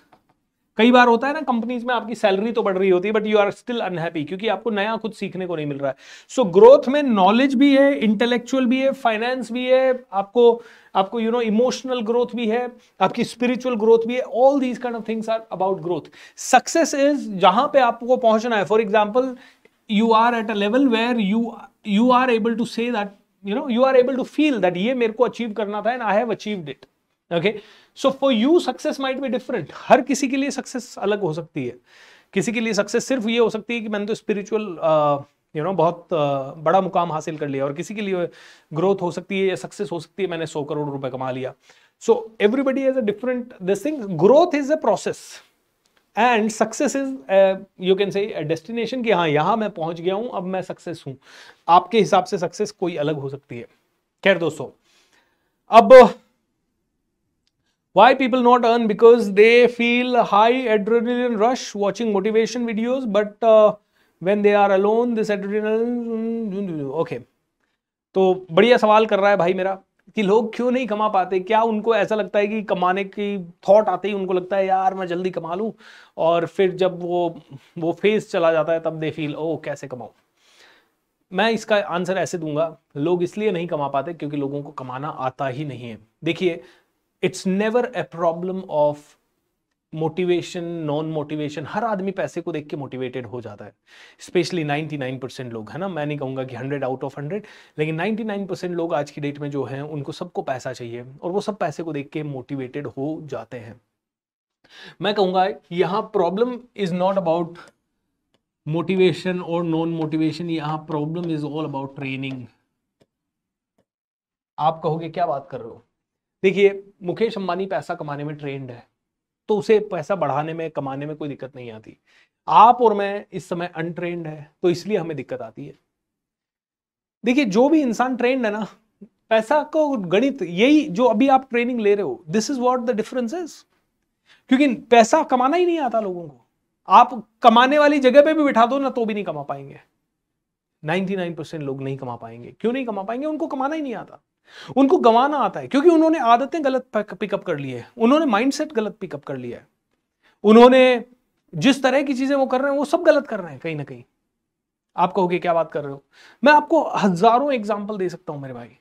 कई बार होता है ना कंपनीज में आपकी सैलरी तो बढ़ रही होती है but you are still unhappy क्योंकि आपको नया कुछ सीखने को नहीं मिल रहा है। सो ग्रोथ में नॉलेज भी है, इंटेलेक्चुअल भी है, फाइनेंस भी है, आपको इमोशनल ग्रोथ भी है, आपकी स्पिरिचुअल ग्रोथ भी है। All these kind of things are about growth. Success is जहां पे आपको पहुंचना है। For example, you are at a level where you are able to say that you are able to feel that ये मेरे को अचीव करना था and I have achieved it. Okay, so for you success might be different. हर किसी के लिए success अलग हो सकती है। किसी के लिए सक्सेस सिर्फ ये हो सकती है कि मैंने तो स्पिरिचुअल बहुत बड़ा मुकाम हासिल कर लिया, और किसी के लिए ग्रोथ हो सकती है या सक्सेस हो सकती है मैंने 100 करोड़ रुपए कमा लिया। So everybody has a different this thing. Growth is a process and success is you can say destination, कि हाँ यहां मैं पहुंच गया हूं, अब मैं सक्सेस हूं। आपके हिसाब से सक्सेस कोई अलग हो सकती है। खैर दोस्तों, अब why people not earn? Because they feel high adrenaline rush watching motivation videos, but when they are alone this adrenaline okay। तो बढ़िया सवाल कर रहा है भाई मेरा कि लोग क्यों नहीं कमा पाते। क्या उनको ऐसा लगता है कि कमाने की थॉट आते ही उनको लगता है यार मैं जल्दी कमा लूं, और फिर जब वो फेज चला जाता है तब दे फील ओ कैसे कमाऊं। मैं इसका आंसर ऐसे दूंगा, लोग इसलिए नहीं कमा पाते क्योंकि लोगों को कमाना आता ही नहीं है। देखिए, it's never a problem of motivation, non motivation. हर आदमी पैसे को देख के मोटिवेटेड हो जाता है, स्पेशली 99% लोग, है ना। मैं नहीं कहूंगा कि 100 आउट ऑफ 100, लेकिन 99% लोग आज की डेट में जो हैं उनको सबको पैसा चाहिए और वो सब पैसे को देख के मोटिवेटेड हो जाते हैं। मैं कहूंगा यहां problem is not about motivation और नॉन मोटिवेशन, यहां problem is all about training. आप कहोगे क्या बात कर रहे हो? देखिए, मुकेश अंबानी पैसा कमाने में ट्रेंड है, तो उसे पैसा बढ़ाने में, कमाने में कोई दिक्कत नहीं आती। आप और मैं इस समय अनट्रेंड है, तो इसलिए हमें दिक्कत आती है। देखिए, जो भी इंसान ट्रेंड है ना, पैसा को गणित, यही जो अभी आप ट्रेनिंग ले रहे हो, this is what the difference is. क्योंकि पैसा कमाना ही नहीं आता लोगों को। आप कमाने वाली जगह पे भी बिठा दो ना, तो भी नहीं कमा पाएंगे। 99% लोग नहीं कमा पाएंगे। क्यों नहीं कमा पाएंगे? उनको कमाना ही नहीं आता, उनको गंवाना आता है। क्योंकि उन्होंने आदतें गलत पिकअप कर ली है, उन्होंने माइंडसेट गलत पिकअप कर लिया है, उन्होंने जिस तरह की चीजें वो कर रहे हैं वो सब गलत कर रहे हैं कहीं ना कहीं। आप कहोगे क्या बात कर रहे हो? मैं आपको हजारों एग्जाम्पल दे सकता हूं मेरे भाई।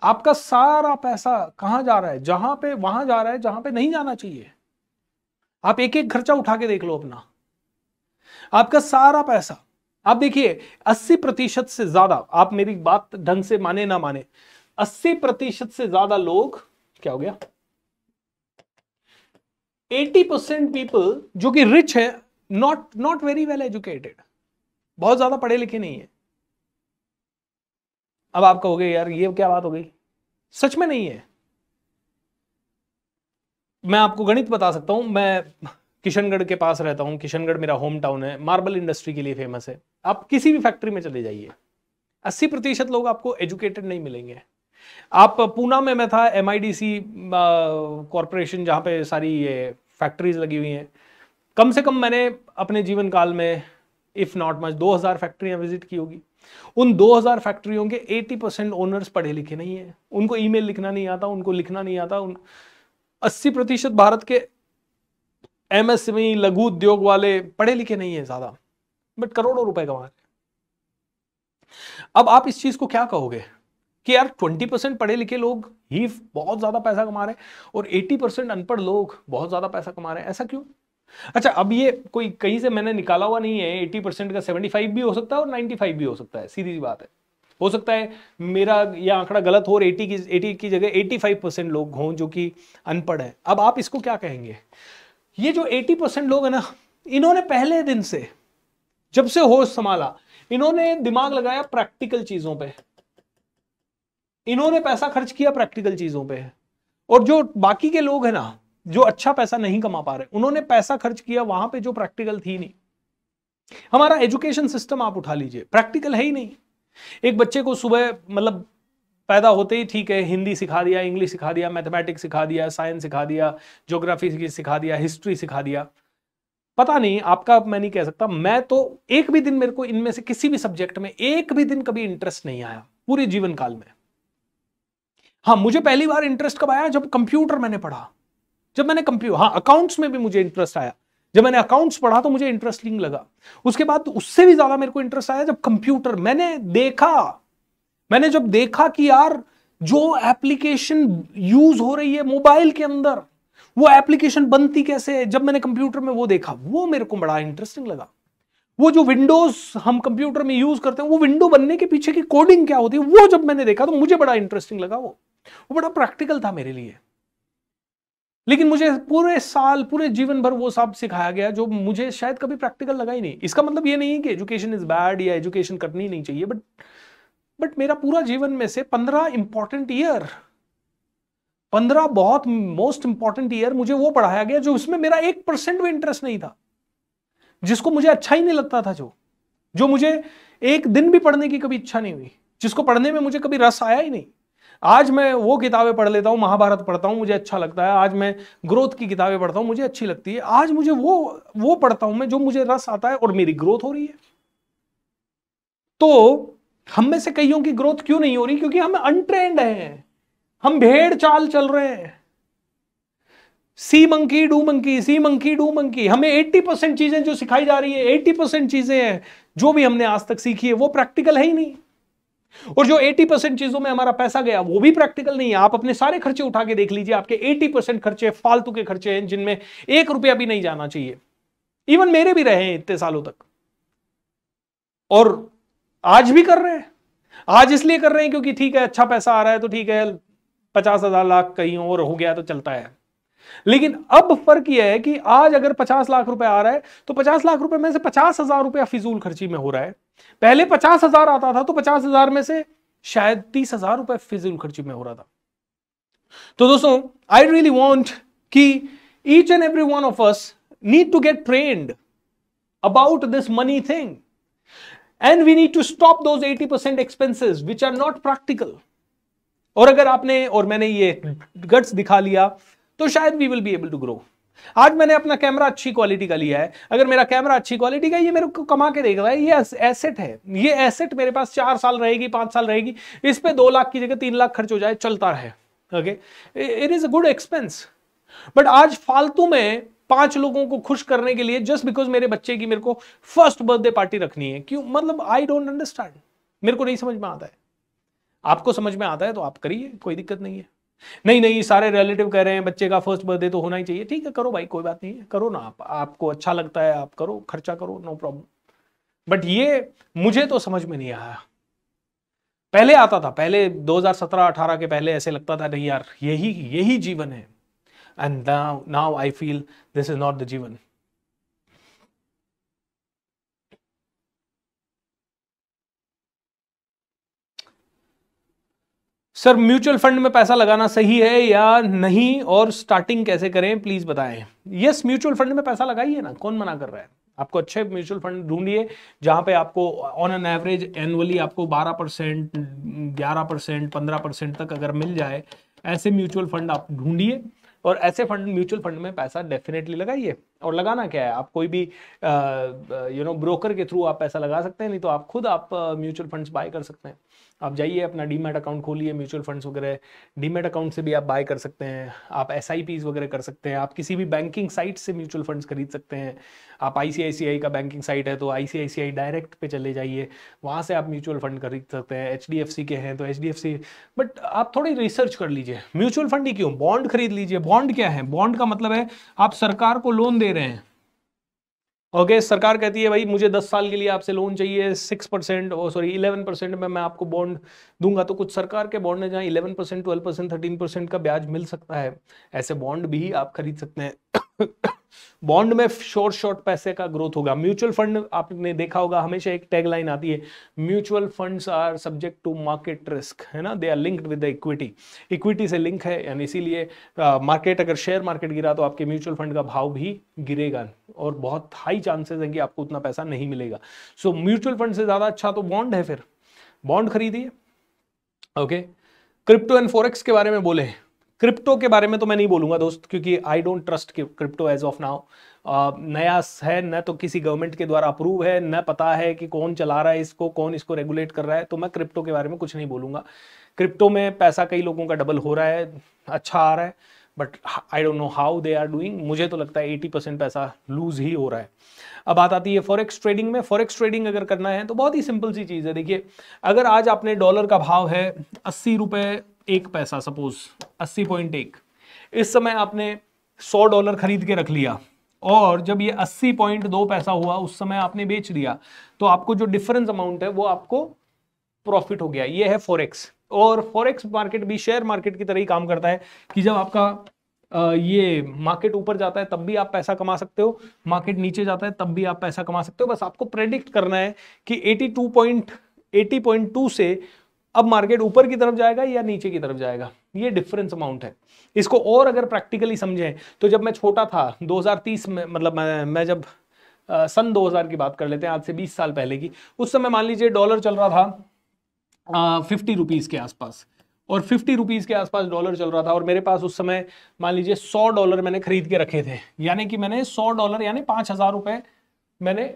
आपका सारा पैसा कहां जा रहा है? जहां पे, वहां जा रहा है जहां पे नहीं जाना चाहिए। आप एक एक खर्चा उठा के देख लो अपना। आपका सारा पैसा, आप देखिए 80% से ज्यादा, आप मेरी बात ढंग से माने ना माने, 80% से ज्यादा लोग, क्या हो गया, 80% पीपल जो कि रिच है, नॉट वेरी वेल एजुकेटेड, बहुत ज्यादा पढ़े लिखे नहीं है। अब आप कहोगे यार ये क्या बात हो गई? सच में नहीं है। मैं आपको गणित बता सकता हूं। मैं किशनगढ़ के पास रहता हूं, किशनगढ़ मेरा होम टाउन है, मार्बल इंडस्ट्री के लिए फेमस है। आप किसी भी फैक्ट्री में चले जाइए, 80% लोग आपको एजुकेटेड नहीं मिलेंगे। आप पूना में, मैं था MIDC कॉरपोरेशन, जहां पे सारी ये फैक्ट्रीज लगी हुई हैं, कम से कम मैंने अपने जीवन काल में इफ नॉट मच 2000 फैक्ट्रियां विजिट की होगी। उन 2000 फैक्ट्रियों के 80% ओनर्स पढ़े लिखे नहीं है, उनको ईमेल लिखना नहीं आता, उनको लिखना नहीं आता। 80% भारत के MSME लघु उद्योग वाले पढ़े लिखे नहीं है ज्यादा, बट करोड़ों रुपए कमा रहे हैं। अब आप इस चीज को क्या कहोगे कि यार 20% पढ़े लिखे लोग ही बहुत ज्यादा पैसा कमा रहे हैं और 80% अनपढ़ लोग बहुत ज्यादा पैसा कमा रहे हैं, ऐसा क्यों? अच्छा, अब ये कोई कहीं से मैंने निकाला हुआ नहीं है। 80% का 75 भी हो सकता है और 95 भी हो सकता है, सीधी सी बात है। हो सकता है मेरा ये आंकड़ा गलत हो और 80 की जगह 85% लोग हों जो कि अनपढ़ है। अब आप इसको क्या कहेंगे? ये जो 80% लोग है ना, इन्होंने पहले दिन से, जब से होश संभाला, इन्होंने दिमाग लगाया प्रैक्टिकल चीजों पे, इन्होंने पैसा खर्च किया प्रैक्टिकल चीजों पे। और जो बाकी के लोग हैं ना, जो अच्छा पैसा नहीं कमा पा रहे, उन्होंने पैसा खर्च किया वहां पे जो प्रैक्टिकल थी नहीं। हमारा एजुकेशन सिस्टम आप उठा लीजिए, प्रैक्टिकल है ही नहीं। एक बच्चे को सुबह, मतलब पैदा होते ही, ठीक है, हिंदी सिखा दिया, इंग्लिश सिखा दिया, मैथमेटिक्स सिखा दिया, साइंस सिखा दिया, ज्योग्राफी सिखा दिया, हिस्ट्री सिखा दिया। पता नहीं आपका, मैं नहीं कह सकता। मैं तो एक भी दिन, मेरे को इनमें से किसी भी सब्जेक्ट में एक भी दिन कभी इंटरेस्ट नहीं आया पूरे जीवन काल में। हाँ, मुझे पहली बार इंटरेस्ट कब आया? जब कंप्यूटर मैंने पढ़ा, जब मैंने हाँ, अकाउंट्स में भी मुझे इंटरेस्ट आया। जब मैंने अकाउंट्स पढ़ा तो मुझे इंटरेस्टिंग लगा। उसके बाद तो उससे भी ज्यादा मेरे को इंटरेस्ट आया जब कंप्यूटर मैंने जब देखा कि यार जो एप्लीकेशन यूज हो रही है मोबाइल के अंदर, वो एप्लीकेशन बनती कैसे है, जब मैंने कंप्यूटर में वो देखा, वो मेरे को बड़ा इंटरेस्टिंग लगा। वो जो विंडोज हम कंप्यूटर में यूज करते हैं, वो विंडो बनने के पीछे की कोडिंग क्या होती है, वो जब मैंने देखा तो मुझे बड़ा इंटरेस्टिंग लगा। वो बड़ा प्रैक्टिकल था मेरे लिए। लेकिन मुझे पूरे साल, पूरे जीवन भर वो सब सिखाया गया जो मुझे शायद कभी प्रैक्टिकल लगा ही नहीं। इसका मतलब ये नहीं है कि एजुकेशन इज बैड या एजुकेशन करनी नहीं चाहिए, बट मेरा पूरा जीवन में से 15 इंपॉर्टेंट ईयर, 15 बहुत मोस्ट इंपॉर्टेंट ईयर मुझे वो पढ़ाया गया जो उसमें मेरा 1% भी इंटरेस्ट नहीं था, जिसको मुझे अच्छा ही नहीं लगता था, जो मुझे एक दिन भी पढ़ने की कभी इच्छा नहीं हुई, जिसको पढ़ने में मुझे कभी रस आया ही नहीं। आज मैं वो किताबें पढ़ लेता हूं, महाभारत पढ़ता हूं, मुझे अच्छा लगता है। आज मैं ग्रोथ की किताबें पढ़ता हूं, मुझे अच्छी लगती है। आज मुझे वो पढ़ता हूं मैं जो मुझे रस आता है और मेरी ग्रोथ हो रही है। तो हम में से कईयों की ग्रोथ क्यों नहीं हो रही? क्योंकि हम अनट्रेंड हैं, हम भेड़ चाल चल रहे हैं। सी monkey do monkey, C monkey do monkey. हमें 80% चीजें जो सिखाई जा रही है, 80% चीजें हैं जो भी हमने आज तक सीखी है, वो प्रैक्टिकल है ही नहीं। और जो 80% चीजों में हमारा पैसा गया, वो भी प्रैक्टिकल नहीं है। आप अपने सारे खर्चे उठा के देख लीजिए, आपके 80% खर्चे फालतू के खर्चे हैं, जिनमें 1 रुपया भी नहीं जाना चाहिए। इवन मेरे भी रहे हैं इतने सालों तक, और आज भी कर रहे हैं। आज इसलिए कर रहे हैं क्योंकि ठीक है, अच्छा पैसा आ रहा है तो ठीक है, 50,000 लाख कहीं और हो गया तो चलता है। लेकिन अब फर्क यह है कि आज अगर 50 लाख रुपए आ रहा है तो 50 लाख रुपए में से 50,000 रुपया फिजूल खर्ची में हो रहा है। पहले 50,000 आता था तो 50,000 में से शायद 30,000 रुपए फिजूल खर्ची में हो रहा था। तो दोस्तों, आई रियली वांट कि Each and every one of us need to get trained about this money thing. And we need to stop those 80% expenses which are not practical. और अगर आपने और मैंने ये गट्स दिखा लिया तो शायद we will be able to grow. आज मैंने अपना कैमरा अच्छी क्वालिटी का लिया है, अगर मेरा कैमरा अच्छी क्वालिटी का, ये मेरे को कमा के देगा, ये एसेट है, ये एसेट मेरे पास 4 साल रहेगी, 5 साल रहेगी, इस पे 2 लाख की जगह 3 लाख खर्च हो जाए, चलता रहे. Okay, it is a good expense. But आज फालतू में 5 लोगों को खुश करने के लिए जस्ट बिकॉज मेरे बच्चे की मेरे को फर्स्ट बर्थडे पार्टी रखनी है, क्यों? मतलब आई डोंट अंडरस्टैंड, मेरे को नहीं समझ में आता है. आपको समझ में आता है तो आप करिए, कोई दिक्कत नहीं है. नहीं सारे रिलेटिव कह रहे हैं बच्चे का फर्स्ट बर्थडे तो होना ही चाहिए, ठीक है करो भाई, कोई बात नहीं है, करो ना, आपको अच्छा लगता है आप करो, खर्चा करो, नो प्रॉब्लम. बट ये मुझे तो समझ में नहीं आया. पहले आता था, पहले 2017-18 के पहले ऐसे लगता था नहीं यार यही जीवन है. And now I feel this is not the जीवन. सर म्यूचुअल फंड में पैसा लगाना सही है या नहीं और स्टार्टिंग कैसे करें प्लीज बताएं. यस, म्यूचुअल फंड में पैसा लगाइए ना, कौन मना कर रहा है. आपको अच्छे म्यूचुअल फंड ढूंढिए जहां पे आपको ऑन एन एवरेज एनुअली आपको 12%, 11%, 15% तक अगर मिल जाए, ऐसे म्यूचुअल फंड आप ढूंढिए और ऐसे फंड म्यूचुअल फंड में पैसा डेफिनेटली लगाइए. और लगाना क्या है, आप कोई भी ब्रोकर के थ्रू आप पैसा लगा सकते हैं, नहीं तो आप खुद आप म्यूचुअल फंड्स बाय कर सकते हैं. आप जाइए अपना डीमैट अकाउंट खोलिए, म्यूचुअल फंड्स वगैरह डीमैट अकाउंट से भी आप बाय कर सकते हैं. आप SIPs वगैरह कर सकते हैं. आप किसी भी बैंकिंग साइट से म्यूचुअल फंड्स खरीद सकते हैं. आप ICICI का बैंकिंग साइट है तो ICICI डायरेक्ट पे चले जाइए, वहाँ से आप म्यूचुअल फंड खरीद सकते हैं. HDFC के हैं तो HDFC. बट आप थोड़ी रिसर्च कर लीजिए. म्यूचुअल फंड ही क्यों, बॉन्ड खरीद लीजिए. बॉन्ड क्या है, बॉन्ड का मतलब है आप सरकार को लोन दे रहे हैं. ओके, सरकार कहती है भाई मुझे 10 साल के लिए आपसे लोन चाहिए, 6% 11% में मैं आपको बॉन्ड दूंगा. तो कुछ सरकार के बॉन्ड है जहाँ 11%, 12%, 13% का ब्याज मिल सकता है. ऐसे बॉन्ड भी आप खरीद सकते हैं. बॉन्ड में शॉर्ट पैसे का ग्रोथ होगा. म्यूचुअल फंड आपने देखा होगा, हमेशा एक टैगलाइन आती है, mutual funds are subject to market risk, है ना, they are linked with the equity से लिंक है. यानी इसीलिए मार्केट, अगर शेयर मार्केट गिरा तो आपके म्यूचुअल फंड का भाव भी गिरेगा और बहुत हाई चांसेस है कि आपको उतना पैसा नहीं मिलेगा. सो म्यूचुअल फंड से ज्यादा अच्छा तो बॉन्ड है, फिर बॉन्ड खरीदिए. ओके, क्रिप्टो एंड फॉरेक्स के बारे में बोले. क्रिप्टो के बारे में तो मैं नहीं बोलूंगा दोस्त, क्योंकि I don't trust crypto as of now. नया है, न तो किसी गवर्नमेंट के द्वारा अप्रूव है, न पता है कि कौन चला रहा है इसको, कौन इसको रेगुलेट कर रहा है. तो मैं क्रिप्टो के बारे में कुछ नहीं बोलूंगा. क्रिप्टो में पैसा कई लोगों का डबल हो रहा है, अच्छा आ रहा है, but I don't know how they are doing. मुझे तो लगता है 80% पैसा लूज ही हो रहा है. अब बात आती है फॉरेक्स ट्रेडिंग में. फॉरेक्स ट्रेडिंग अगर करना है तो बहुत ही सिंपल सी चीज है. देखिए, अगर आज आपने डॉलर का भाव है 80 रुपए 1 पैसा, सपोज 80.1, इस समय आपने $100 खरीद के रख लिया और जब ये 80.2 पैसा हुआ उस समय आपने बेच दिया, तो आपको जो डिफरेंस अमाउंट है वो आपको प्रॉफिट हो गया. ये है फॉरेक्स. और फॉरेक्स मार्केट भी शेयर मार्केट की तरह ही काम करता है कि जब आपका ये मार्केट ऊपर जाता है तब भी आप पैसा कमा सकते हो, मार्केट नीचे जाता है तब भी आप पैसा कमा सकते हो. बस आपको प्रेडिक्ट करना है कि 80.2 से अब मार्केट ऊपर की तरफ जाएगा या नीचे की तरफ जाएगा. ये डिफरेंस अमाउंट है. इसको और अगर प्रैक्टिकली समझें तो जब मैं छोटा था 2030 में, मतलब मैं जब सन 2000 की बात कर लेते हैं, आज से 20 साल पहले की, उस समय मान लीजिए डॉलर चल रहा था 50 रुपीज के आसपास, और 50 रुपीज के आसपास डॉलर चल रहा था और मेरे पास उस समय मान लीजिए $100 मैंने खरीद के रखे थे. यानी कि मैंने $100 यानी 5000 रुपए मैंने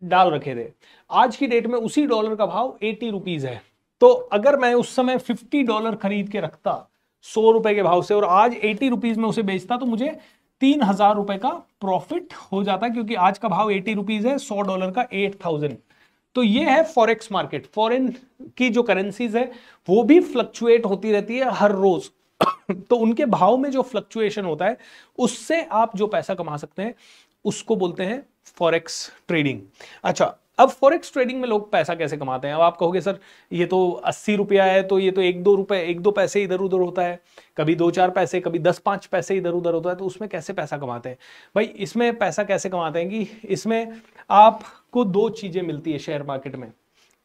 डाल रखे थे. आज की डेट में उसी डॉलर का भाव 80 रुपीज है. तो अगर मैं उस समय $50 खरीद के रखता 100 रुपए के भाव से और आज 80 रुपीज में उसे बेचता, तो मुझे 3000 रुपए का प्रॉफिट हो जाता, क्योंकि आज का भाव 80 रुपीज है, $100 का 8000. तो ये है फॉरेक्स मार्केट. फॉरेन की जो करेंसीज है वो भी फ्लक्चुएट होती रहती है हर रोज. तो उनके भाव में जो फ्लक्चुएशन होता है उससे आप जो पैसा कमा सकते हैं उसको बोलते हैं फॉरेक्स ट्रेडिंग. अच्छा, अब फॉरेक्स ट्रेडिंग में लोग पैसा कैसे कमाते हैं? अब आप कहोगे सर ये तो 80 रुपया है, तो ये तो 1-2 रुपए 1-2 पैसे इधर उधर होता है, कभी 2-4 पैसे, कभी 10-5 पैसे इधर उधर होता है, तो उसमें कैसे पैसा कमाते हैं? भाई इसमें पैसा कैसे कमाते हैं कि इसमें आपको 2 चीजें मिलती है शेयर मार्केट में.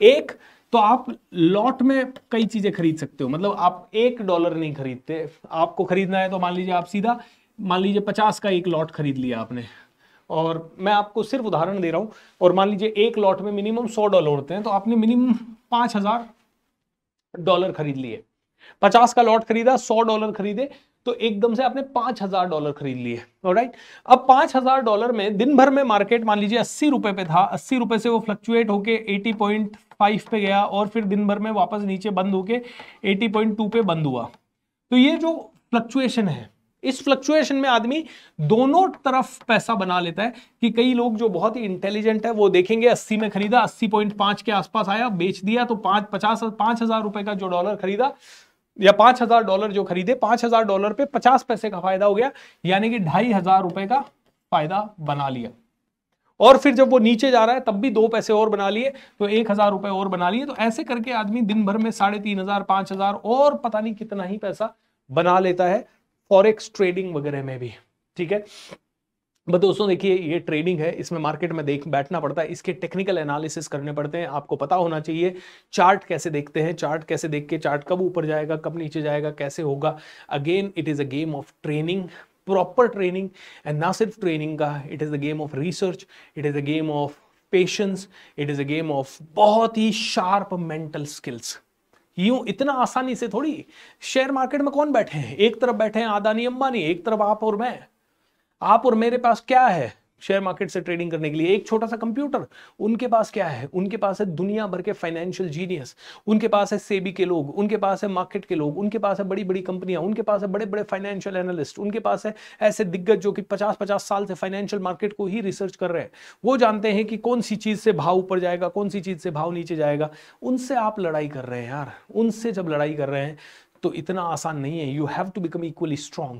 एक तो आप लॉट में कई चीजें खरीद सकते हो, मतलब आप $1 नहीं खरीदते. आपको खरीदना है तो मान लीजिए आप सीधा मान लीजिए 50 का एक लॉट खरीद लिया आपने, और मैं आपको सिर्फ उदाहरण दे रहा हूं, और मान लीजिए एक लॉट में मिनिमम $100 होते हैं, तो आपने मिनिमम $5000 खरीद लिए। 50 का लॉट खरीदा, $100 खरीदे, तो एकदम से आपने $5000 खरीद लिए। ऑलराइट, अब $5000 में दिन भर में मार्केट मान लीजिए 80 रुपए पे था, 80 रुपए से वो फ्लक्चुएट होके 80.5 पे गया, और फिर दिन भर में वापस नीचे बंद होके 80.2 पे बंद हुआ। तो ये जो फ्लक्चुएशन है, इस फ्लक्चुएशन में आदमी दोनों तरफ पैसा बना लेता है। कि कई लोग जो बहुत ही इंटेलिजेंट है वो देखेंगे 80 में खरीदा, 80.5 के आसपास आया, बेच दिया, तो 5,000 रुपए का जो डॉलर खरीदा या $5000 जो खरीदे, $5000 पे 50 पैसे का फायदा हो गया, यानी कि $2500 रुपए का फायदा बना लिया। और फिर जब वो नीचे जा रहा है तब भी 2 पैसे और बना लिए, तो 1000 रुपए और बना लिए। तो ऐसे करके आदमी दिन भर में 3500, 5000 और पता नहीं कितना ही पैसा बना लेता है फॉरेक्स ट्रेडिंग वगैरह में भी। ठीक है, बट दोस्तों देखिए, ये ट्रेडिंग है, इसमें मार्केट में बैठना पड़ता है, इसके टेक्निकल एनालिसिस करने पड़ते हैं, आपको पता होना चाहिए चार्ट कैसे देखते हैं, चार्ट कैसे देख के चार्ट कब ऊपर जाएगा, कब नीचे जाएगा, कैसे होगा। Again it is a game of training, proper training, and ना सिर्फ ट्रेनिंग का, it is a game of research, it is a game of patience, it is a game of बहुत ही शार्प मेंटल स्किल्स। यूं इतना आसानी से थोड़ी, share market में कौन बैठे हैं, एक तरफ बैठे हैं अदानी अंबानी, एक तरफ आप और मैं। आप और मेरे पास क्या है शेयर मार्केट से ट्रेडिंग करने के लिए? एक छोटा सा कंप्यूटर। उनके पास क्या है? उनके पास है दुनिया भर के फाइनेंशियल जीनियस, उनके पास है सेबी के लोग, उनके पास है मार्केट के लोग, उनके पास है बड़ी बड़ी कंपनियां, उनके पास है बड़े बड़े फाइनेंशियल एनालिस्ट, उनके पास है ऐसे दिग्गज जो कि 50-50 साल से फाइनेंशियल मार्केट को ही रिसर्च कर रहे हैं। वो जानते हैं कि कौन सी चीज से भाव ऊपर जाएगा, कौन सी चीज से भाव नीचे जाएगा। उनसे आप लड़ाई कर रहे हैं यार, उनसे जब लड़ाई कर रहे हैं तो इतना आसान नहीं है। You have to become equally strong,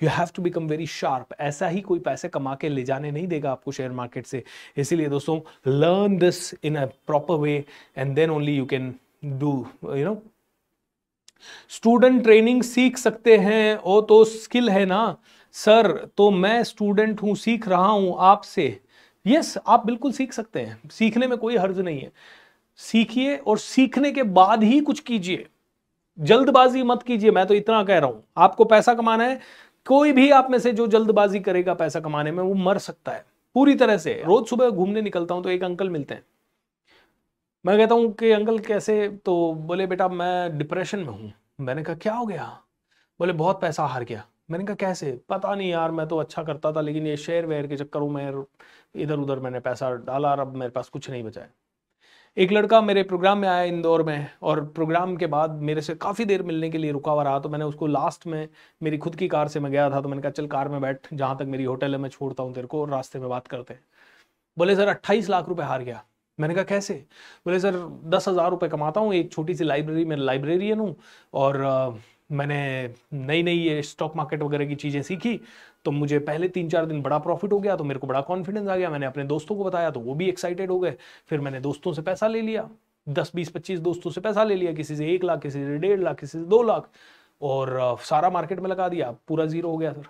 you have to become very sharp. ऐसा ही कोई पैसे कमा के ले जाने नहीं देगा आपको शेयर मार्केट से। इसीलिए दोस्तों, learn this in a proper way and then only you can do, you know. Student training सीख सकते हैं, वो तो स्किल है ना सर। तो मैं स्टूडेंट हूं, सीख रहा हूं आपसे। यस, आप बिल्कुल सीख सकते हैं, सीखने में कोई हर्ज नहीं है। सीखिए और सीखने के बाद ही कुछ कीजिए, जल्दबाजी मत कीजिए। मैं तो इतना कह रहा हूं, आपको पैसा कमाना है, कोई भी आप में से जो जल्दबाजी करेगा पैसा कमाने में, वो मर सकता है पूरी तरह से। रोज सुबह घूमने निकलता हूं तो एक अंकल मिलते हैं, मैं कहता हूं कि अंकल कैसे? तो बोले बेटा मैं डिप्रेशन में हूं। मैंने कहा क्या हो गया? बोले बहुत पैसा हार गया। मैंने कहा कैसे? पता नहीं यार, मैं तो अच्छा करता था, लेकिन ये शेयर वेयर के चक्करों में इधर उधर मैंने पैसा डाला, अब मेरे पास कुछ नहीं बचा है। एक लड़का मेरे प्रोग्राम में आया इंदौर में, और प्रोग्राम के बाद मेरे से काफ़ी देर मिलने के लिए रुका हुआ रहा। तो मैंने उसको लास्ट में, मेरी खुद की कार से मैं गया था, तो मैंने कहा चल कार में बैठ, जहाँ तक मेरी होटल है मैं छोड़ता हूँ तेरे को, और रास्ते में बात करते हैं। बोले सर 28 लाख रुपए हार गया। मैंने कहा कैसे? बोले सर 10,000 रुपये कमाता हूँ, एक छोटी सी लाइब्रेरी में लाइब्रेरियन हूँ, और मैंने नई नई ये स्टॉक मार्केट वगैरह की चीज़ें सीखी, तो मुझे पहले 3-4 दिन बड़ा प्रॉफिट हो गया, तो मेरे को बड़ा कॉन्फिडेंस आ गया। मैंने अपने दोस्तों को बताया तो वो भी एक्साइटेड हो गए। फिर मैंने दोस्तों से पैसा ले लिया, 10-20-25 दोस्तों से पैसा ले लिया, किसी से 1 लाख, किसी से 1.5 लाख, किसी से 2 लाख, और सारा मार्केट में लगा दिया, पूरा जीरो हो गया सर।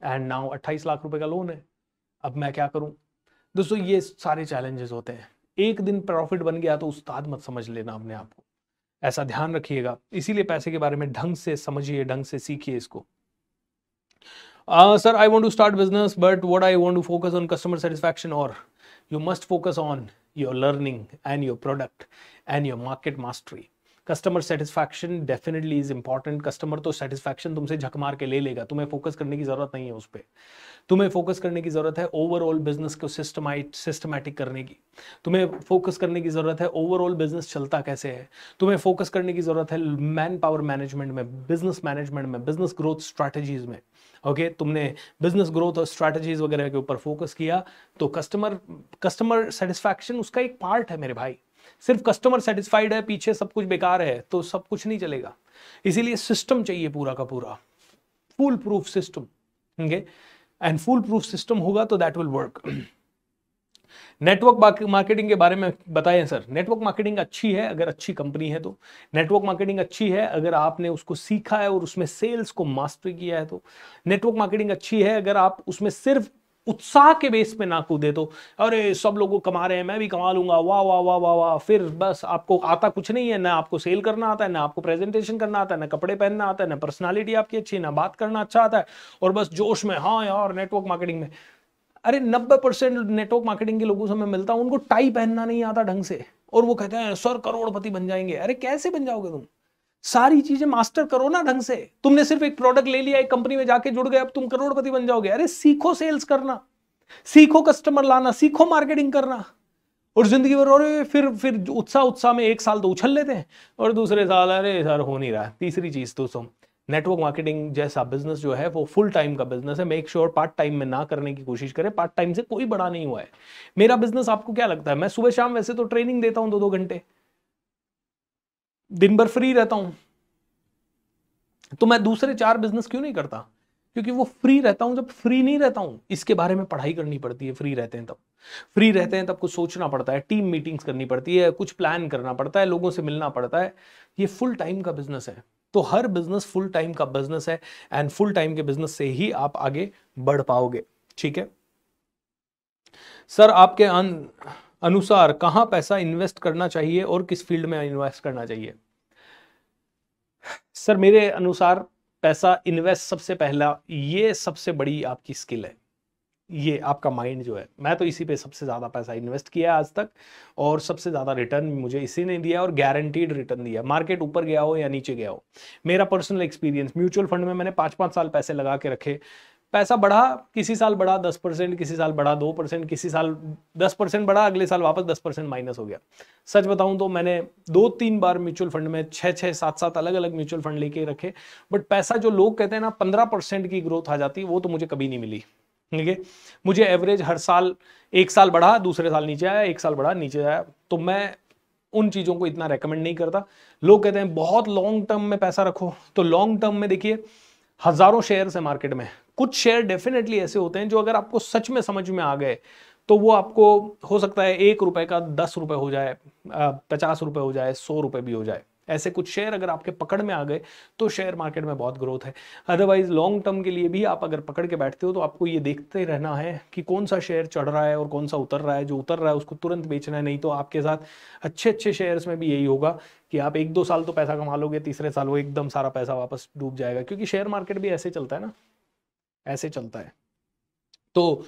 एंड नाउ 28 लाख रुपए का लोन है। अब मैं क्या करूं? दोस्तों ये सारे चैलेंजेस होते हैं। एक दिन प्रॉफिट बन गया तो उस्ताद मत समझ लेना अपने आप को, ऐसा ध्यान रखिएगा। इसीलिए पैसे के बारे में ढंग से समझिए, ढंग से सीखिए इसको। Sir, I want to start business, but what I want to focus on customer satisfaction, or you must focus on your learning and your product and your market mastery. Customer satisfaction definitely is important. Customer तो satisfaction तुमसे झक मार के ले लेगा, तुम्हें focus करने की जरूरत नहीं है उस पर। तुम्हें फोकस करने की जरूरत है ओवरऑल बिजनेस को सिस्टमैटिक करने की। तुम्हें फोकस करने की जरूरत है ओवरऑल बिजनेस चलता कैसे है। तुम्हें फोकस करने की जरूरत है मैन पावर मैनेजमेंट में, बिजनेस मैनेजमेंट में, बिजनेस ग्रोथ स्ट्रैटेजीज में। ओके, तुमने बिजनेस ग्रोथ और स्ट्रैटेजीज वगैरह के ऊपर फोकस किया तो कस्टमर सेटिस्फैक्शन उसका एक पार्ट है मेरे भाई। सिर्फ कस्टमर सेटिस्फाइड है, पीछे सब कुछ बेकार है, तो सब कुछ नहीं चलेगा। इसीलिए सिस्टम चाहिए पूरा का पूरा, full proof system. Okay, and full proof system होगा तो that will work. Network marketing के बारे में बताएं सर। नेटवर्क मार्केटिंग अच्छी है अगर अच्छी कंपनी है तो। नेटवर्क मार्केटिंग अच्छी है अगर आपने उसको सीखा है और उसमें सेल्स को मास्टर किया है तो। नेटवर्क मार्केटिंग अच्छी है अगर आप उसमें सिर्फ उत्साह के बेस पे ना कूदे तो अरे सब लोग कमा रहे हैं मैं भी कमा लूंगा, वाह वाह वाह वाह वाह, फिर बस आपको आता कुछ नहीं है, ना आपको सेल करना आता है, ना आपको प्रेजेंटेशन करना आता है, ना कपड़े पहनना आता है, ना पर्सनालिटी आपकी अच्छी, ना बात करना अच्छा आता है, और बस जोश में हाँ यार नेटवर्क मार्केटिंग में। अरे 90% नेटवर्क मार्केटिंग के लोगों से मैं मिलता हूं, उनको टाई पहनना नहीं आता ढंग से, और वो कहते हैं सर करोड़पति बन जाएंगे। अरे कैसे बन जाओगे तुम? सारी चीजें मास्टर करो ना ढंग से। तुमने सिर्फ एक प्रोडक्ट ले लिया, एक कंपनी में जाके जुड़ गए, अब तुम करोड़पति बन जाओगे? अरे सीखो सेल्स करना, सीखो कस्टमर लाना, सीखो मार्केटिंग करना। और जिंदगी भर अरे फिर उत्साह में एक साल तो उछल लेते हैं, और दूसरे साल अरे सर हो नहीं रहा। तीसरी चीज दोस्तों, नेटवर्क मार्केटिंग जैसा बिजनेस जो है वो फुल टाइम का बिजनेस है। मेक श्योर पार्ट टाइम में ना करने की कोशिश करें। पार्ट टाइम से कोई बड़ा नहीं हुआ है। मेरा बिजनेस आपको क्या लगता है? मैं सुबह शाम वैसे तो ट्रेनिंग देता हूं 2-2 घंटे, दिन भर फ्री रहता हूं, तो मैं दूसरे 4 बिजनेस क्यों नहीं करता? क्योंकि वो फ्री रहता हूं। जब फ्री नहीं रहता हूं, इसके बारे में पढ़ाई करनी पड़ती है। फ्री रहते हैं तब कुछ सोचना पड़ता है, टीम मीटिंग्स करनी पड़ती है, कुछ प्लान करना पड़ता है, लोगों से मिलना पड़ता है। ये फुल टाइम का बिजनेस है। तो हर बिजनेस फुल टाइम का बिजनेस है, एंड फुल टाइम के बिजनेस से ही आप आगे बढ़ पाओगे। ठीक है सर, आपके अनुसार कहां पैसा इन्वेस्ट करना चाहिए और किस फील्ड में इन्वेस्ट करना चाहिए? सर मेरे अनुसार पैसा इन्वेस्ट सबसे पहला, ये सबसे बड़ी आपकी स्किल है, ये आपका माइंड जो है। मैं तो इसी पे सबसे ज्यादा पैसा इन्वेस्ट किया है आज तक, और सबसे ज्यादा रिटर्न मुझे इसी ने दिया, और गारंटीड रिटर्न दिया। मार्केट ऊपर गया हो या नीचे गया हो, मेरा पर्सनल एक्सपीरियंस, म्यूचुअल फंड में मैंने 5-5 साल पैसे लगा के रखे, पैसा बढ़ा, किसी साल बढ़ा 10%, किसी साल बढ़ा 2%, किसी साल 10% बढ़ा, अगले साल वापस 10% माइनस हो गया। सच बताऊं तो मैंने 2-3 बार म्यूचुअल फंड में 6-6, 7-7 अलग अलग म्यूचुअल फंड लेके रखे, बट पैसा जो लोग कहते हैं ना 15% की ग्रोथ आ जाती है, वो तो मुझे कभी नहीं मिली। ठीक है, मुझे एवरेज हर साल, एक साल बढ़ा दूसरे साल नीचे आया, एक साल बढ़ा नीचे आया, तो मैं उन चीजों को इतना रेकमेंड नहीं करता। लोग कहते हैं बहुत लॉन्ग टर्म में पैसा रखो, तो लॉन्ग टर्म में देखिए हजारों शेयर्स है मार्केट में। कुछ शेयर डेफिनेटली ऐसे होते हैं जो अगर आपको सच में समझ में आ गए तो वो आपको हो सकता है 1 रुपए का 10 रुपए हो जाए, 50 रुपए हो जाए, 100 रुपए भी हो जाए। ऐसे कुछ शेयर अगर आपके पकड़ में आ गए तो शेयर मार्केट में बहुत ग्रोथ है। अदरवाइज लॉन्ग टर्म के लिए भी आप अगर पकड़ के बैठते हो तो आपको ये देखते रहना है कि कौन सा शेयर चढ़ रहा है और कौन सा उतर रहा है। जो उतर रहा है उसको तुरंत बेचना है, नहीं तो आपके साथ अच्छे अच्छे शेयर्स में भी यही होगा कि आप 1-2 साल तो पैसा कमा लोगे, तीसरे साल वो एकदम सारा पैसा वापस डूब जाएगा। क्योंकि शेयर मार्केट भी ऐसे चलता है ना, ऐसे चलता है। तो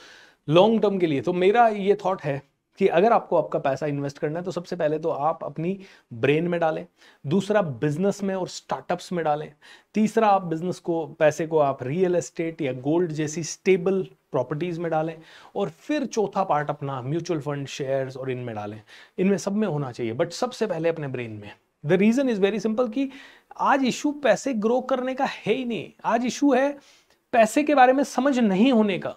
लॉन्ग टर्म के लिए तो मेरा ये थॉट है कि अगर आपको आपका पैसा इन्वेस्ट करना है तो सबसे पहले तो आप अपनी ब्रेन में डालें, दूसरा बिजनेस में और स्टार्टअप्स में डालें, तीसरा आप बिजनेस को, पैसे को आप रियल एस्टेट या गोल्ड जैसी स्टेबल प्रॉपर्टीज में डालें, और फिर चौथा पार्ट अपना म्यूचुअल फंड, शेयर्स और इनमें डालें। इनमें सब में होना चाहिए, बट सबसे पहले अपने ब्रेन में। The reason is very simple कि आज इशू पैसे ग्रो करने का है ही नहीं, आज इशू है पैसे के बारे में समझ नहीं होने का।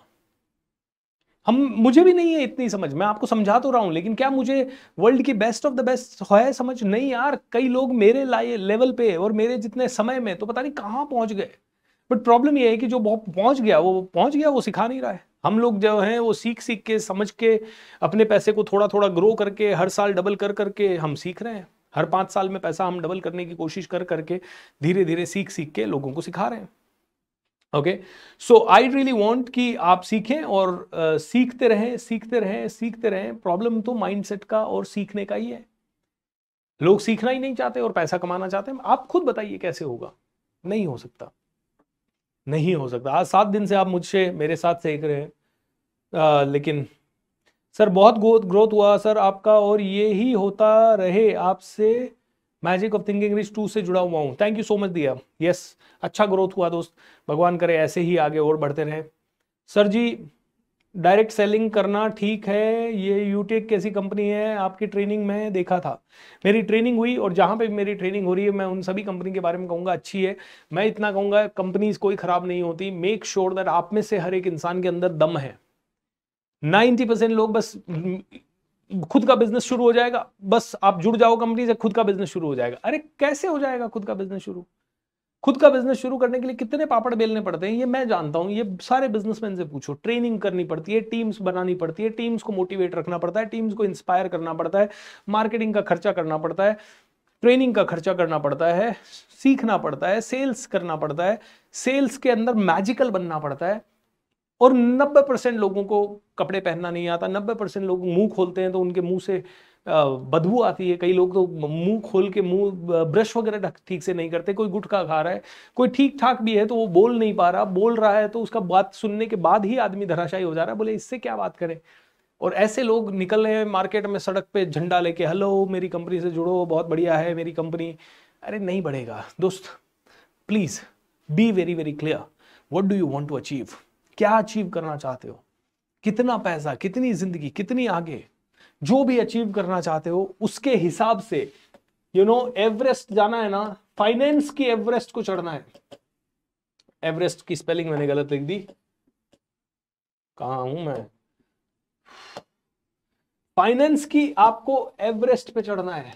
मुझे भी नहीं है इतनी समझ, मैं आपको समझा तो रहा हूं, लेकिन क्या मुझे वर्ल्ड की बेस्ट ऑफ द बेस्ट है समझ? नहीं यार, कई लोग मेरे लेवल पे और मेरे जितने समय में तो पता नहीं कहां पहुंच गए। बट प्रॉब्लम ये है कि जो पहुंच गया वो सिखा नहीं रहा है। हम लोग जो हैं वो सीख सीख के, समझ के, अपने पैसे को थोड़ा थोड़ा ग्रो करके, हर साल डबल कर करके हम सीख रहे हैं। हर 5 साल में पैसा हम डबल करने की कोशिश कर करके धीरे धीरे सीख सीख के लोगों को सिखा रहे हैं। Okay, so I really want कि आप सीखें और सीखते रहें, सीखते रहें, सीखते रहें। प्रॉब्लम तो माइंडसेट का और सीखने का ही है। लोग सीखना ही नहीं चाहते और पैसा कमाना चाहते हैं। आप खुद बताइए कैसे होगा? नहीं हो सकता, नहीं हो सकता। आज 7 दिन से आप मुझसे, मेरे साथ सीख रहे हैं, लेकिन सर बहुत ग्रोथ हुआ सर आपका, और ये ही होता रहे। आपसे मैजिक ऑफ थिंकिंग रिच 2 से जुड़ा हुआ हूं। थैंक यू सो मच दिया। यस, अच्छा ग्रोथ हुआ दोस्त, भगवान करे ऐसे ही आगे और बढ़ते रहे। सर जी, डायरेक्ट सेलिंग करना ठीक है? ये यूटेक कैसी कंपनी है? आपकी ट्रेनिंग में देखा था, मेरी ट्रेनिंग हुई, और जहां पे मेरी ट्रेनिंग हो रही है मैं उन सभी कंपनी के बारे में कहूंगा अच्छी है। मैं इतना कहूंगा, कंपनीज कोई खराब नहीं होती। मेक श्योर दैट आप में से हर एक इंसान के अंदर दम है। 90% लोग बस खुद का बिजनेस शुरू हो जाएगा, बस आप जुड़ जाओ कंपनी से, खुद का बिजनेस शुरू हो जाएगा। अरे कैसे हो जाएगा खुद का बिजनेस शुरू? खुद का बिजनेस शुरू करने के लिए कितने पापड़ बेलने पड़ते हैं ये मैं जानता हूं। ये सारे बिजनेसमैन से पूछो। ट्रेनिंग करनी पड़ती है, टीम्स बनानी पड़ती है, टीम्स को मोटिवेट रखना पड़ता है, टीम्स को इंस्पायर करना पड़ता है, मार्केटिंग का खर्चा करना पड़ता है, ट्रेनिंग का खर्चा करना पड़ता है, सीखना पड़ता है, सेल्स करना पड़ता है, सेल्स के अंदर मैजिकल बनना पड़ता है। और 90% लोगों को कपड़े पहनना नहीं आता। 90% लोग मुंह खोलते हैं तो उनके मुंह से बदबू आती है। कई लोग तो मुंह खोल के मुंह ब्रश वगैरह ठीक से नहीं करते। कोई गुटखा खा रहा है, कोई ठीक ठाक भी है तो वो बोल नहीं पा रहा, बोल रहा है तो उसका बात सुनने के बाद ही आदमी धराशायी हो जा रहा है। बोले इससे क्या बात करें। और ऐसे लोग निकल रहे हैं मार्केट में सड़क पे झंडा लेके, हेलो मेरी कंपनी से जुड़ो, बहुत बढ़िया है मेरी कंपनी। अरे नहीं बढ़ेगा दोस्त। Please be very very clear, what do you want to achieve. क्या अचीव करना चाहते हो, कितना पैसा, कितनी जिंदगी, कितनी आगे, जो भी अचीव करना चाहते हो उसके हिसाब से एवरेस्ट जाना है ना, फाइनेंस की एवरेस्ट को चढ़ना है। एवरेस्ट की स्पेलिंग मैंने गलत लिख दी, कहां हूं मैं। फाइनेंस की आपको एवरेस्ट पे चढ़ना है,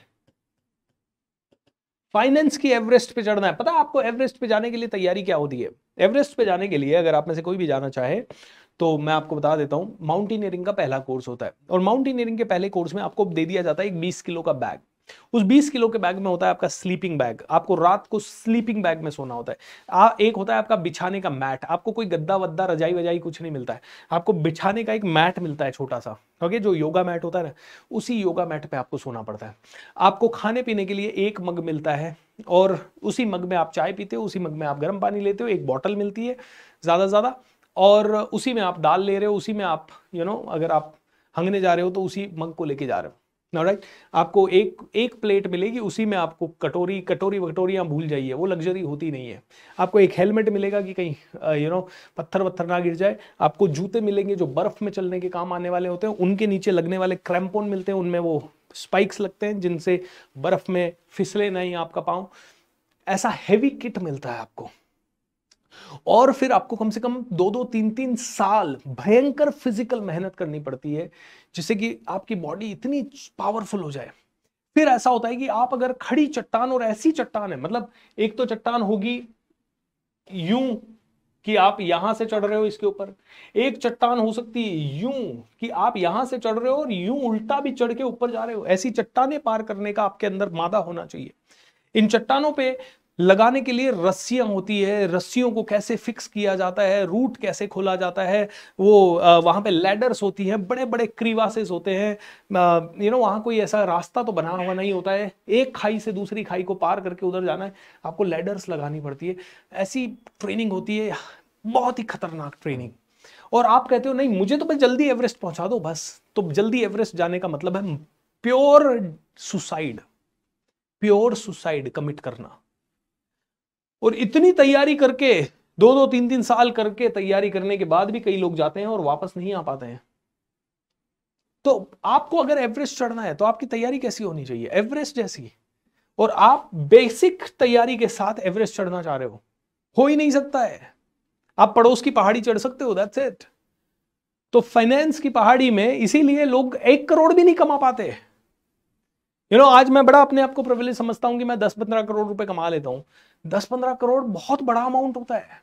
फाइनेंस की एवरेस्ट पे चढ़ना है। पता है आपको एवरेस्ट पे जाने के लिए तैयारी क्या होती है। एवरेस्ट पे जाने के लिए अगर आप में से कोई भी जाना चाहे तो मैं आपको बता देता हूं, माउंटेनियरिंग का पहला कोर्स होता है। और माउंटेनियरिंग के पहले कोर्स में आपको दे दिया जाता है एक 20 किलो का बैग। उस 20 किलो के बैग में होता है आपका स्लीपिंग बैग, आपको रात को स्लीपिंग बैग में सोना होता है। एक होता है आपका बिछाने का मैट, आपको कोई गद्दा वद्दा रजाई वजाई कुछ नहीं मिलता है, आपको बिछाने का एक मैट मिलता है छोटा सा, ओके, जो योगा मैट होता है ना, उसी योगा मैट पे आपको सोना पड़ता है। आपको खाने पीने के लिए एक मग मिलता है और उसी मग में आप चाय पीते हो, उसी मग में आप गर्म पानी लेते हो, एक बॉटल मिलती है ज्यादा से ज्यादा, और उसी में आप दाल ले रहे हो, उसी में आप अगर आप हंगने जा रहे हो तो उसी मग को लेके जा रहे हो। राइट, आपको एक प्लेट मिलेगी, उसी में आपको कटोरियां भूल जाइए, वो लग्जरी होती नहीं है। आपको एक हेलमेट मिलेगा कि कहीं पत्थर वत्थर ना गिर जाए। आपको जूते मिलेंगे जो बर्फ में चलने के काम आने वाले होते हैं, उनके नीचे लगने वाले क्रैम्पोन मिलते हैं, उनमें वो स्पाइक्स लगते हैं जिनसे बर्फ में फिसले नहीं आपका पाँव। ऐसा हैवी किट मिलता है आपको। और फिर आपको कम से कम 2-3 साल भयंकर फिजिकल मेहनत करनी पड़ती है जिससे कि आपकी बॉडी इतनी पावरफुल हो जाए। फिर ऐसा होता है कि आप अगर खड़ी चट्टान, और ऐसी चट्टान है, मतलब एक तो चट्टान होगी यूं कि आप यहां से चढ़ रहे हो इसके ऊपर, एक चट्टान हो सकती है यूं कि आप यहां से चढ़ रहे हो और यूं उल्टा भी चढ़ के ऊपर जा रहे हो। ऐसी चट्टानें पार करने का आपके अंदर मादा होना चाहिए। इन चट्टानों पे लगाने के लिए रस्सियां होती है, रस्सियों को कैसे फिक्स किया जाता है, रूट कैसे खोला जाता है, वो वहां पे लैडर्स होती हैं, बड़े बड़े क्रीवासेस होते हैं। वहां कोई ऐसा रास्ता तो बना हुआ नहीं होता है, एक खाई से दूसरी खाई को पार करके उधर जाना है, आपको लैडर्स लगानी पड़ती है। ऐसी ट्रेनिंग होती है, बहुत ही खतरनाक ट्रेनिंग। और आप कहते हो नहीं मुझे तो बस जल्दी एवरेस्ट पहुंचा दो बस। तो जल्दी एवरेस्ट जाने का मतलब है प्योर सुसाइड कमिट करना। और इतनी तैयारी करके 2-3 साल करके तैयारी करने के बाद भी कई लोग जाते हैं और वापस नहीं आ पाते हैं। तो आपको अगर एवरेस्ट चढ़ना है तो आपकी तैयारी कैसी होनी चाहिए, एवरेस्ट जैसी। और आप बेसिक तैयारी के साथ एवरेस्ट चढ़ना चाह रहे हो ही नहीं सकता है। आप पड़ोस की पहाड़ी चढ़ सकते हो, दैट्स इट। तो फाइनेंस की पहाड़ी में इसीलिए लोग 1 करोड़ भी नहीं कमा पाते। आज मैं बड़ा अपने आप को प्रिविलेज समझता हूं कि मैं 10-15 करोड़ रुपए कमा लेता हूं। 10-15 करोड़ बहुत बड़ा अमाउंट होता है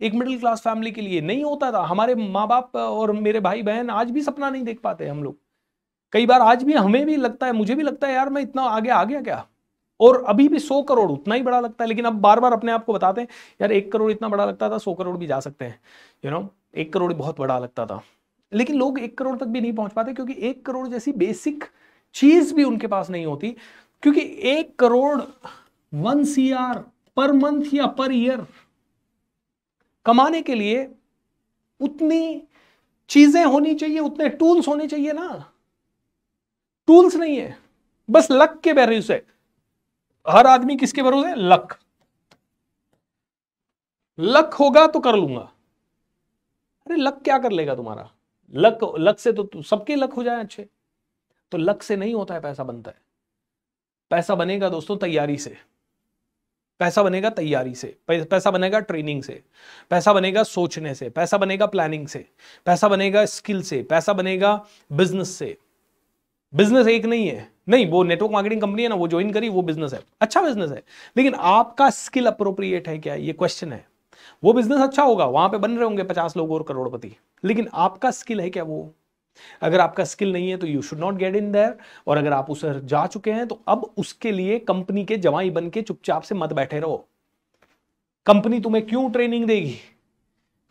एक मिडिल क्लास फैमिली के लिए। नहीं होता था। हमारे माँ बाप और मेरे भाई बहन आज भी सपना नहीं देख पाते। हम लोग कई बार आज भी, हमें भी लगता है, मुझे भी लगता है यार मैं इतना आगे आ गया क्या। और अभी भी 100 करोड़ उतना ही बड़ा लगता है। लेकिन अब बार बार अपने आप को बताते हैं यार 1 करोड़ इतना बड़ा लगता था, 100 करोड़ भी जा सकते हैं। 1 करोड़ बहुत बड़ा लगता था। लेकिन लोग 1 करोड़ तक भी नहीं पहुंच पाते क्योंकि 1 करोड़ जैसी बेसिक चीज भी उनके पास नहीं होती। क्योंकि 1 करोड़ 1 CR पर मंथ या पर ईयर कमाने के लिए उतनी चीजें होनी चाहिए, उतने टूल्स होने चाहिए ना। टूल्स नहीं है, बस लक के भरोसे। हर आदमी किसके भरोसे? लक होगा तो कर लूंगा। अरे लक क्या कर लेगा तुम्हारा? लक से तो सबके लक हो जाए अच्छे। तो लक से नहीं होता है पैसा बनता है। पैसा बनेगा दोस्तों तैयारी से। पैसा बनेगा तैयारी से, पैसा बनेगा ट्रेनिंग से, पैसा बनेगा सोचने से, पैसा बनेगा प्लानिंग से, पैसा बनेगा स्किल से, पैसा बनेगा बिजनेस से। बिजनेस एक नहीं है, नहीं वो नेटवर्क मार्केटिंग कंपनी है ना, वो ज्वाइन करी, वो बिजनेस है, अच्छा बिजनेस है। लेकिन आपका स्किल अप्रोप्रिएट है क्या, ये क्वेश्चन है। वो बिजनेस अच्छा होगा, वहां पे बन रहे होंगे 50 लोग और करोड़पति, लेकिन आपका स्किल है क्या वो? अगर आपका स्किल नहीं है तो you should not get in their. और अगर आप उसे जा चुके हैं तो अब उसके लिए कंपनी के जवाई बन के चुपचाप से मत बैठे रहो। कंपनी तुम्हें क्यों ट्रेनिंग देगी?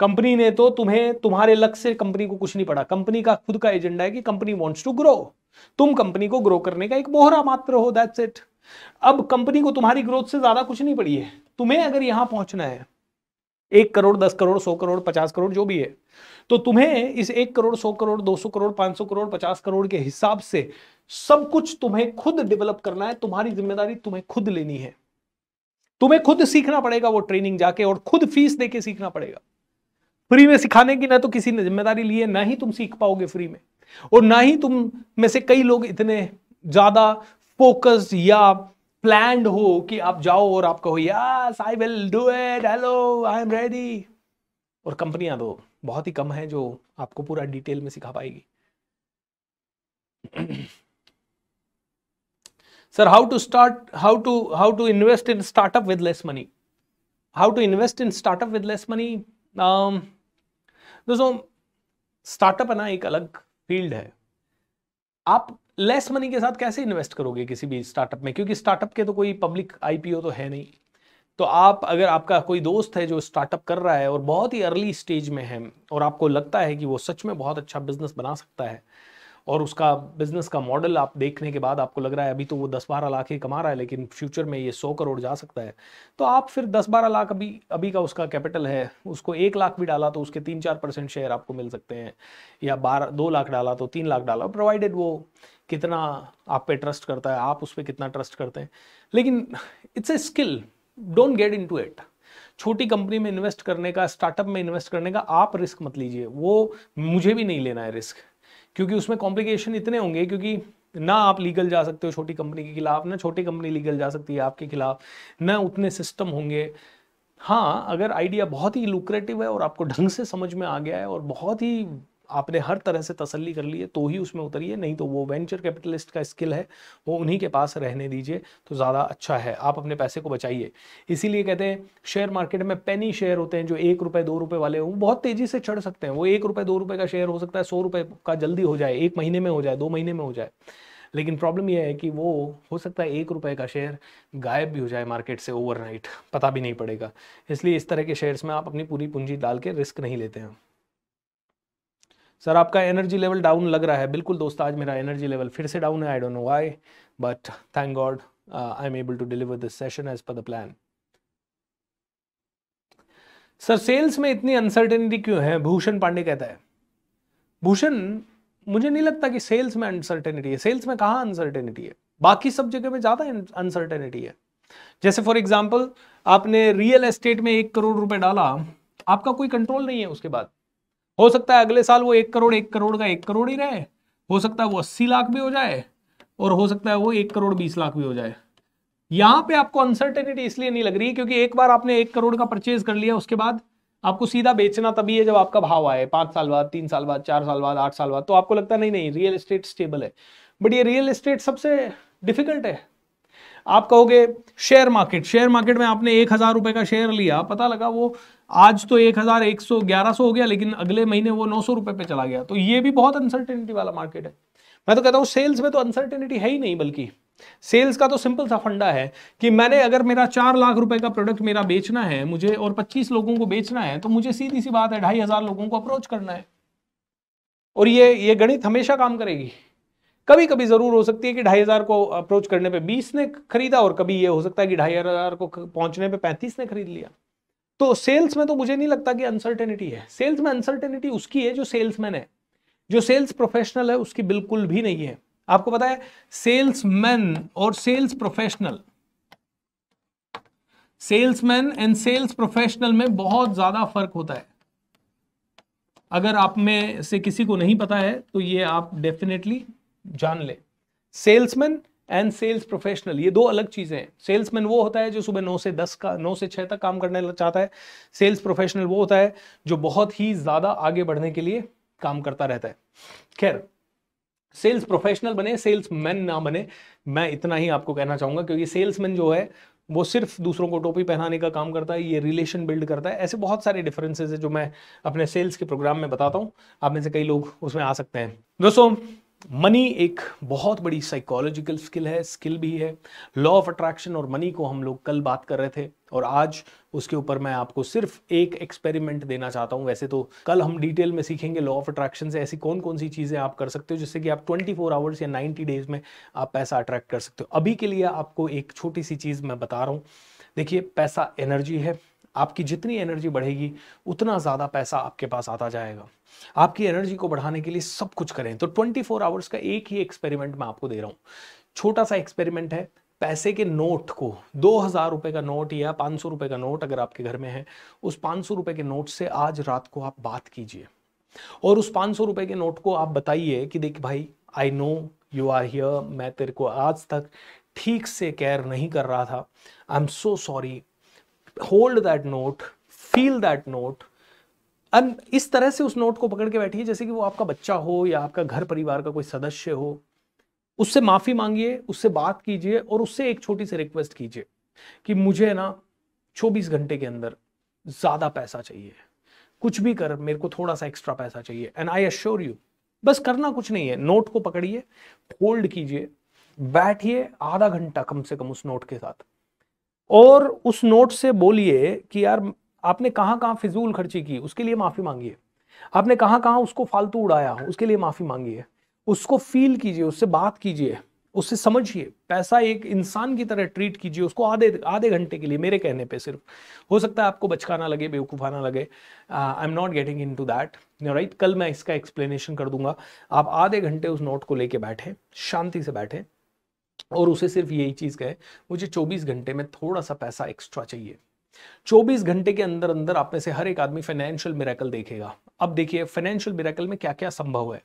कंपनी ने तो तुम्हारे लक से कंपनी को कुछ नहीं पड़ा। कंपनी का खुद का एजेंडा है कि कंपनी वांट्स टू ग्रो, तुम कंपनी को ग्रो करने का एक बोहरा मात्र हो, दैट्स इट। अब कंपनी को तुम्हारी ग्रोथ से ज्यादा कुछ नहीं पड़ी है। तुम्हें अगर यहां पहुंचना है 1 करोड़, 10 करोड़, 100 करोड़, 50 करोड़ जो भी है, तो तुम्हें इस 1 करोड़, 100 करोड़, 200 करोड़, 500 करोड़, 50 करोड़ के हिसाब से सब कुछ तुम्हें खुद डेवलप करना है। तुम्हारी जिम्मेदारी तुम्हें खुद लेनी है। तुम्हें खुद सीखना पड़ेगा वो ट्रेनिंग जाके, और खुद फीस देके सीखना पड़ेगा। फ्री में सिखाने की ना तो किसी ने जिम्मेदारी ली है, ना ही तुम सीख पाओगे फ्री में, और ना ही तुम में से कई लोग इतने ज्यादा फोकस्ड या प्लान्ड हो कि आप जाओ और आप कहो yes I will do it, hello I am ready. और कंपनियां तो बहुत ही कम है जो आपको पूरा डिटेल में सिखा पाएगी। Sir how to invest in startup with less money, how to invest in startup with less money. दोस्तों स्टार्टअप है ना एक अलग फील्ड है। आप लेस मनी के साथ कैसे इन्वेस्ट करोगे किसी भी स्टार्टअप में, क्योंकि स्टार्टअप के तो कोई पब्लिक आईपीओ तो है नहीं। तो आप अगर आपका कोई दोस्त है जो स्टार्टअप कर रहा है और बहुत ही अर्ली स्टेज में है, और आपको लगता है कि वो सच में बहुत अच्छा बिजनेस बना सकता है, और उसका बिजनेस का मॉडल आप देखने के बाद आपको लग रहा है अभी तो वो 10-12 लाख ही कमा रहा है लेकिन फ्यूचर में ये 100 करोड़ जा सकता है, तो आप फिर 10-12 लाख अभी का उसका कैपिटल है, उसको 1 लाख भी डाला तो उसके 3-4% शेयर आपको मिल सकते हैं, या 2 लाख डाला तो 3 लाख डाला, प्रोवाइडेड वो कितना आप पे ट्रस्ट करता है, आप उस पर कितना ट्रस्ट करते हैं। लेकिन it's a skill, don't get into it. छोटी कंपनी में इन्वेस्ट करने का, स्टार्टअप में इन्वेस्ट करने का आप रिस्क मत लीजिए, वो मुझे भी नहीं लेना है रिस्क, क्योंकि उसमें कॉम्प्लिकेशन इतने होंगे, क्योंकि ना आप लीगल जा सकते हो छोटी कंपनी के खिलाफ, ना छोटी कंपनी लीगल जा सकती है आपके खिलाफ, ना उतने सिस्टम होंगे। हाँ, अगर आइडिया बहुत ही लुक्रेटिव है और आपको ढंग से समझ में आ गया है और बहुत ही आपने हर तरह से तसल्ली कर ली है तो ही उसमें उतरिए, नहीं तो वो वेंचर कैपिटलिस्ट का स्किल है, वो उन्हीं के पास रहने दीजिए तो ज़्यादा अच्छा है। आप अपने पैसे को बचाइए। इसीलिए कहते हैं शेयर मार्केट में पेनी शेयर होते हैं जो 1 रुपये 2 रुपये वाले, वो बहुत तेज़ी से चढ़ सकते हैं। वो 1 रुपये 2 रुपये का शेयर हो सकता है 100 रुपये का जल्दी हो जाए, 1 महीने में हो जाए, 2 महीने में हो जाए। लेकिन प्रॉब्लम यह है कि वो हो सकता है 1 रुपये का शेयर गायब भी हो जाए मार्केट से ओवरनाइट, पता भी नहीं पड़ेगा। इसलिए इस तरह के शेयर्स में आप अपनी पूरी पूंजी डाल के रिस्क नहीं लेते हैं। सर आपका एनर्जी लेवल डाउन लग रहा है। बिल्कुल दोस्त, आज मेरा एनर्जी लेवल फिर से डाउन है। I don't know why, but thank god I am able to deliver this session as per the plan. Sir sales में इतनी अनसर्टेनिटी क्यों है, भूषण पांडे कहता है। भूषण, मुझे नहीं लगता कि सेल्स में अनसर्टेनिटी है। सेल्स में कहाँ अनसर्टेनिटी है, बाकी सब जगह में ज्यादा अनसर्टेनिटी है। जैसे फॉर एग्जाम्पल आपने रियल एस्टेट में 1 करोड़ रुपए डाला, आपका कोई कंट्रोल नहीं है। उसके बाद हो सकता है अगले साल वो 1 करोड़ का 1 करोड़ ही रहे, हो सकता है वो 80 लाख भी हो जाए, और हो सकता है वो 1 करोड़ 20 लाख भी हो जाए। यहां पे आपको अनसर्टेनिटी इसलिए नहीं लग रही है क्योंकि एक बार आपने 1 करोड़ का परचेज कर लिया, उसके बाद आपको सीधा बेचना तभी है जब आपका भाव आए, 5 साल बाद, 3 साल बाद, 4 साल बाद, 8 साल बाद, तो आपको लगता है नहीं रियल एस्टेट स्टेबल है। बट ये रियल एस्टेट सबसे डिफिकल्ट है। आप कहोगे शेयर मार्केट में आपने 1000 रुपए का शेयर लिया, पता लगा वो आज तो 1100 हो गया, लेकिन अगले महीने वो 900 रुपए पे चला गया, तो ये भी बहुत अनसर्टेनिटी वाला मार्केट है। मैं तो कहता हूँ सेल्स में तो अनसर्टेनिटी है ही नहीं, बल्कि सेल्स का तो सिंपल सा फंडा है कि मैंने अगर मेरा 4 लाख रुपए का प्रोडक्ट मेरा बेचना है मुझे, और 25 लोगों को बेचना है, तो मुझे सीधी सी बात है 2500 लोगों को अप्रोच करना है। और ये गणित हमेशा काम करेगी। कभी कभी जरूर हो सकती है कि 2500 को अप्रोच करने पे 20 ने खरीदा, और कभी ये हो सकता है कि 2500 को पहुंचने पे 35 ने खरीद लिया। तो सेल्स में तो मुझे नहीं लगता कि अनसर्टेनिटी है। सेल्स में अनसर्टेनिटी उसकी है जो सेल्समैन है, जो सेल्स प्रोफेशनल है उसकी बिल्कुल भी नहीं है। आपको पता है सेल्समैन और sales professional, salesman and sales professional में बहुत ज्यादा फर्क होता है। अगर आप में से किसी को नहीं पता है तो ये आप डेफिनेटली जान ले। सेल्समैन एंड सेल्स प्रोफेशनल ये 2 अलग चीजें हैं। सेल्समैन वो होता है जो सुबह 9 से 6 तक काम करने चाहता है। सेल्स प्रोफेशनल वो होता है जो बहुत ही ज्यादा आगे बढ़ने के लिए काम करता रहता है। खैर, सेल्स प्रोफेशनल बने, सेल्समैन ना बने, मैं इतना ही आपको कहना चाहूंगा, क्योंकि सेल्समैन जो है वो सिर्फ दूसरों को टोपी पहनाने का काम करता है, ये रिलेशन बिल्ड करता है। ऐसे बहुत सारे डिफरेंसेस है जो मैं अपने सेल्स के प्रोग्राम में बताता हूं, आप में से कई लोग उसमें आ सकते हैं। दोस्तों मनी एक बहुत बड़ी साइकोलॉजिकल स्किल है, स्किल भी है। लॉ ऑफ अट्रैक्शन और मनी को हम लोग कल बात कर रहे थे और आज उसके ऊपर मैं आपको सिर्फ एक एक्सपेरिमेंट देना चाहता हूं। वैसे तो कल हम डिटेल में सीखेंगे लॉ ऑफ अट्रैक्शन से ऐसी कौन कौन सी चीज़ें आप कर सकते हो जिससे कि आप 24 आवर्स या 90 डेज में आप पैसा अट्रैक्ट कर सकते हो। अभी के लिए आपको एक छोटी सी चीज़ मैं बता रहा हूँ। देखिए, पैसा एनर्जी है। आपकी जितनी एनर्जी बढ़ेगी उतना ज़्यादा पैसा आपके पास आता जाएगा। आपकी एनर्जी को बढ़ाने के लिए सब कुछ करें। तो 24 आवर्स का एक ही एक्सपेरिमेंट मैं आपको दे रहा हूँ। छोटा सा एक्सपेरिमेंट है। पैसे के नोट को, 2000 रुपए का नोट या 500 रुपए का नोट अगर आपके घर में है, उस 500 रुपए के नोट से आज रात को आप बात कीजिए और उस 500 रुपए के नोट को आप बताइए कि देख भाई, I know you are here, मैं तेरे को आज तक ठीक से केयर नहीं कर रहा था, I am so sorry, hold that note, feel that note. अब इस तरह से उस नोट को पकड़ के बैठिए जैसे कि वो आपका बच्चा हो या आपका घर परिवार का कोई सदस्य हो। उससे माफी मांगिए, उससे बात कीजिए और उससे एक छोटी सी रिक्वेस्ट कीजिए कि मुझे ना 24 घंटे के अंदर ज्यादा पैसा चाहिए, कुछ भी कर, मेरे को थोड़ा सा एक्स्ट्रा पैसा चाहिए। एंड आई एश्योर यू, बस करना कुछ नहीं है, नोट को पकड़िए, होल्ड कीजिए, बैठिए आधा घंटा कम से कम उस नोट के साथ और उस नोट से बोलिए कि यार आपने कहां कहां फिजूल खर्ची की, उसके लिए माफी मांगिए। आपने कहां कहां उसको फालतू उड़ाया, उसके लिए माफी मांगिए। उसको फील कीजिए, उससे बात कीजिए, उससे समझिए। पैसा एक इंसान की तरह ट्रीट कीजिए उसको आधे आधे घंटे के लिए, मेरे कहने पे सिर्फ। हो सकता है आपको बचकाना लगे, बेवकूफाना लगे, I am not getting into that, right. कल मैं इसका एक्सप्लेनेशन कर दूंगा। आप आधे घंटे उस नोट को लेके बैठे, शांति से बैठे और उसे सिर्फ यही चीज कहे, मुझे 24 घंटे में थोड़ा सा पैसा एक्स्ट्रा चाहिए। 24 घंटे के अंदर अंदर आप में से हर एक आदमी फाइनेंशियल मिरेकल देखेगा। अब देखिए, फाइनेंशियल मिरेकल में क्या क्या संभव है।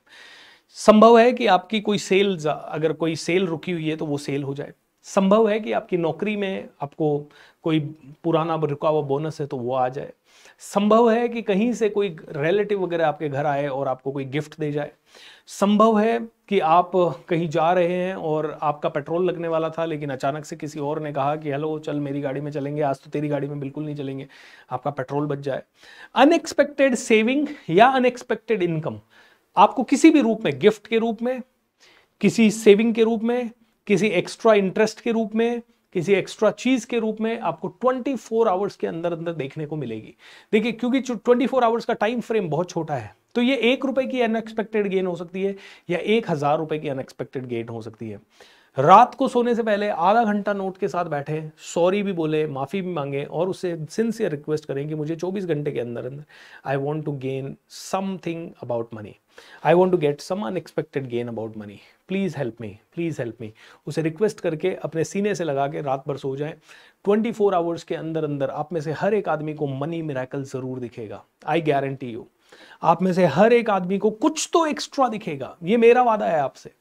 संभव है कि आपकी कोई सेल, अगर कोई सेल रुकी हुई है तो वो सेल हो जाए। संभव है कि आपकी नौकरी में आपको कोई पुराना रुका हुआ बोनस है तो वो आ जाए। संभव है कि कहीं से कोई रिलेटिव वगैरह आपके घर आए और आपको कोई गिफ्ट दे जाए। संभव है कि आप कहीं जा रहे हैं और आपका पेट्रोल लगने वाला था लेकिन अचानक से किसी और ने कहा कि हेलो चल मेरी गाड़ी में चलेंगे, आज तो तेरी गाड़ी में बिल्कुल नहीं चलेंगे, आपका पेट्रोल बच जाए। अनएक्सपेक्टेड सेविंग या अनएक्सपेक्टेड इनकम आपको किसी भी रूप में, गिफ्ट के रूप में, किसी सेविंग के रूप में, किसी एक्स्ट्रा इंटरेस्ट के रूप में, किसी एक्स्ट्रा चीज के रूप में आपको 24 आवर्स के अंदर अंदर देखने को मिलेगी। देखिए, क्योंकि 24 आवर्स का टाइम फ्रेम बहुत छोटा है, तो ये 1 रुपए की अनएक्सपेक्टेड गेन हो सकती है या 1000 रुपए की अनएक्सपेक्टेड गेन हो सकती है। रात को सोने से पहले आधा घंटा नोट के साथ बैठे, सॉरी भी बोले, माफी भी मांगे और उससे सिंसियर रिक्वेस्ट करें कि मुझे 24 घंटे के अंदर अंदर I want to gain something about money, I want to get some unexpected gain about money, please help me, please help me. उसे रिक्वेस्ट करके अपने सीने से लगा के रात भर सो जाए। 24 आवर्स के अंदर अंदर आप में से हर एक आदमी को मनी मिरेकल जरूर दिखेगा। आई गारंटी यू, आप में से हर एक आदमी को कुछ तो एक्स्ट्रा दिखेगा। ये मेरा वादा है आपसे।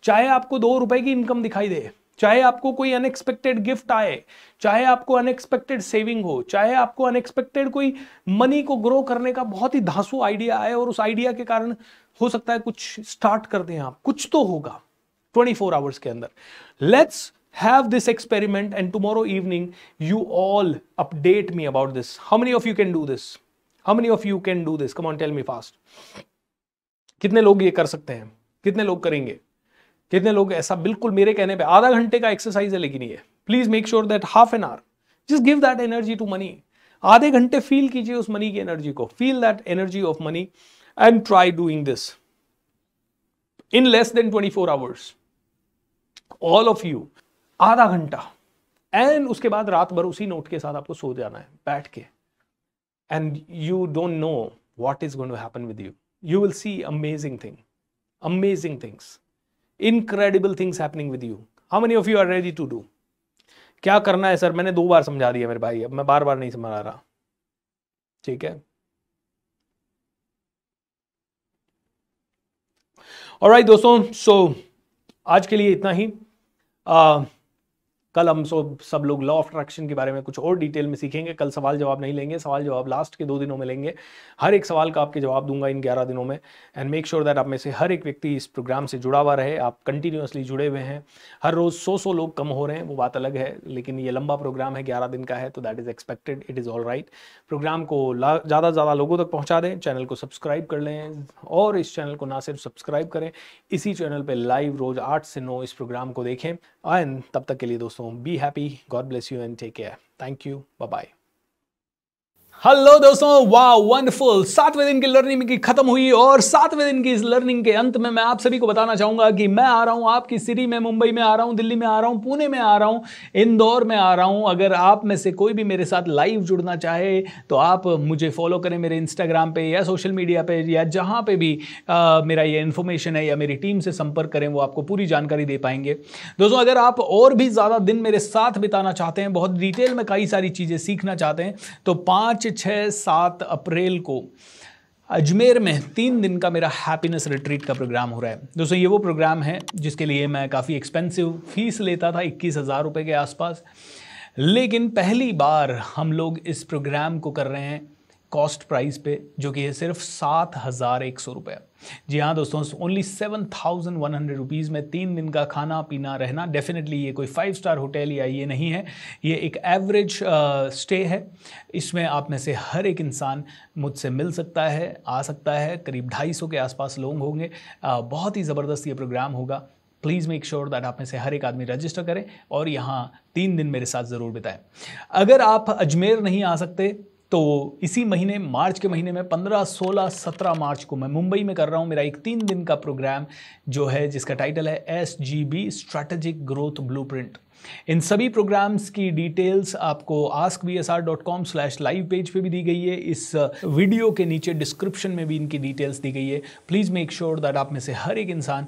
चाहे आपको 2 रुपए की इनकम दिखाई दे, चाहे आपको कोई अनएक्सपेक्टेड गिफ्ट आए, चाहे आपको अनएक्सपेक्टेड सेविंग हो, चाहे आपको अनएक्सपेक्टेड कोई मनी को ग्रो करने का बहुत ही धांसू आइडिया आए और उस आइडिया के कारण हो सकता है कुछ स्टार्ट कर दें आप, कुछ तो होगा 24 आवर्स के अंदर। Let's have this experiment and tomorrow evening you all update me about this. How many of you can do this? How many of you can do this? Come on, tell me fast. कितने लोग ये कर सकते हैं? कितने लोग करेंगे? कितने लोग ऐसा बिल्कुल मेरे कहने पे, आधा घंटे का एक्सरसाइज है लेकिन ये, please make sure that half an hour just give that energy to money. आधे घंटे फील कीजिए उस मनी की एनर्जी को, feel that energy of money and try doing this in less than 24 hours. All of you आधा घंटा, and उसके बाद रात भर उसी नोट के साथ आपको सो जाना है बैठ के। And you don't know what is going to happen with you. You will see amazing things, incredible things happening with you. How many of you are ready to do? क्या करना है सर? मैंने 2 बार समझा दिया मेरे भाई, अब मैं बार बार नहीं समझा रहा, ठीक है? ऑलराइट दोस्तों, सो आज के लिए इतना ही। कल हम सब लोग लॉ ऑफ अट्रैक्शन के बारे में कुछ और डिटेल में सीखेंगे। कल सवाल जवाब नहीं लेंगे, सवाल जवाब लास्ट के 2 दिनों में लेंगे। हर एक सवाल का आपके जवाब दूंगा इन 11 दिनों में। एंड मेक श्योर दैट आप में से हर एक व्यक्ति इस प्रोग्राम से जुड़ा हुआ रहे। आप कंटिन्यूसली जुड़े हुए हैं। हर रोज़ 100 लोग कम हो रहे हैं, वो बात अलग है, लेकिन ये लंबा प्रोग्राम है, 11 दिन का है, तो that is expected, it is all right. Programme को ज़्यादा से ज़्यादा लोगों तक पहुँचा दें, चैनल को सब्सक्राइब कर लें, और इस चैनल को ना सिर्फ सब्सक्राइब करें, इसी चैनल पर लाइव रोज़ 8 से 9 इस प्रोग्राम को देखें। एंड तब तक के लिए दोस्तों, be happy, god bless you and take care. Thank you, bye bye. Hello दोस्तों, वाह वंडरफुल। 7वें दिन की लर्निंग की खत्म हुई, और 7वें दिन की इस लर्निंग के अंत में मैं आप सभी को बताना चाहूंगा कि मैं आ रहा हूं आपकी सिटी में, मुंबई में आ रहा हूं, दिल्ली में आ रहा हूं, पुणे में आ रहा हूं, इंदौर में आ रहा हूं। अगर आप में से कोई भी मेरे साथ लाइव जुड़ना चाहे तो आप मुझे फॉलो करें मेरे इंस्टाग्राम पे या सोशल मीडिया पे, या जहां पे भी मेरा ये इन्फॉर्मेशन है, या मेरी टीम से संपर्क करें, वो आपको पूरी जानकारी दे पाएंगे। दोस्तों, अगर आप और भी ज़्यादा दिन मेरे साथ बिताना चाहते हैं, बहुत डिटेल में कई सारी चीज़ें सीखना चाहते हैं, तो 5, 6, 7 अप्रैल को अजमेर में 3 दिन का मेरा हैप्पीनेस रिट्रीट का प्रोग्राम हो रहा है। दोस्तों, ये वो प्रोग्राम है जिसके लिए मैं काफ़ी एक्सपेंसिव फीस लेता था, 21,000 रुपये के आसपास, लेकिन पहली बार हम लोग इस प्रोग्राम को कर रहे हैं कॉस्ट प्राइस पे, जो कि है सिर्फ 7,100 रुपये। जी हाँ दोस्तों, ओनली 7,100 रुपीज़ में 3 दिन का खाना पीना रहना। डेफिनेटली ये कोई 5 स्टार होटल या ये नहीं है, ये एक एवरेज स्टे है। इसमें आप में से हर एक इंसान मुझसे मिल सकता है, आ सकता है। करीब 250 के आसपास लोग होंगे। बहुत ही ज़बरदस्त ये प्रोग्राम होगा। प्लीज़ मेक श्योर दैट आप में से हर एक आदमी रजिस्टर करें और यहाँ 3 दिन मेरे साथ ज़रूर बिताएं। अगर आप अजमेर नहीं आ सकते तो इसी महीने, मार्च के महीने में 15, 16, 17 मार्च को मैं मुंबई में कर रहा हूँ मेरा एक 3 दिन का प्रोग्राम, जो है जिसका टाइटल है SGB स्ट्रैटेजिक ग्रोथ ब्लूप्रिंट। इन सभी प्रोग्राम्स की डिटेल्स आपको askbsr.com/live पेज पे भी दी गई है। इस वीडियो के नीचे डिस्क्रिप्शन में भी इनकी डिटेल्स दी गई है। प्लीज़ मेक श्योर दैट आप में से हर एक इंसान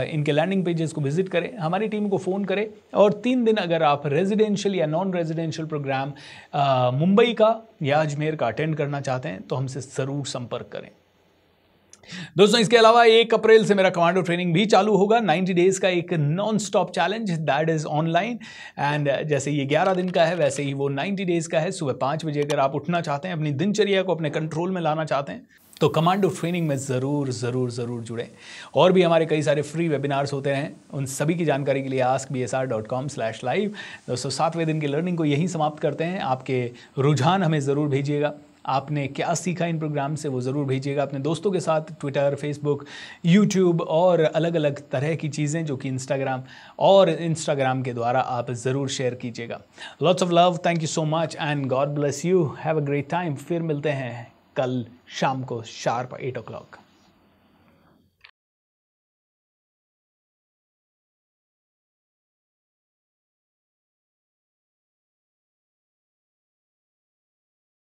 इनके लैंडिंग पेजेस को विजिट करें, हमारी टीम को फ़ोन करें, और 3 दिन अगर आप रेजिडेंशियल या नॉन रेजिडेंशियल प्रोग्राम मुंबई का या अजमेर का अटेंड करना चाहते हैं तो हमसे ज़रूर संपर्क करें। दोस्तों, इसके अलावा 1 अप्रैल से मेरा कमांडो ट्रेनिंग भी चालू होगा। 90 डेज का एक non stop challenge, that is online. And जैसे ये 11 दिन का है, वैसे ही वो 90 डेज का है। सुबह 5 बजे अगर आप उठना चाहते हैं, अपनी दिनचर्या को अपने कंट्रोल में लाना चाहते हैं, तो कमांडो ट्रेनिंग में ज़रूर जुड़ें। और भी हमारे कई सारे फ्री वेबिनार्स होते हैं, उन सभी की जानकारी के लिए askbsr.com/live। दोस्तों, 7वें दिन की लर्निंग को यहीं समाप्त करते हैं। आपके रुझान हमें ज़रूर भेजिएगा, आपने क्या सीखा इन प्रोग्राम से वो ज़रूर भेजिएगा अपने दोस्तों के साथ। ट्विटर, फेसबुक, यूट्यूब और अलग अलग तरह की चीज़ें जो कि इंस्टाग्राम के द्वारा आप ज़रूर शेयर कीजिएगा। Lots of love, thank you so much and God bless you, have a great time. फिर मिलते हैं कल शाम को शार्प 8 o'clock।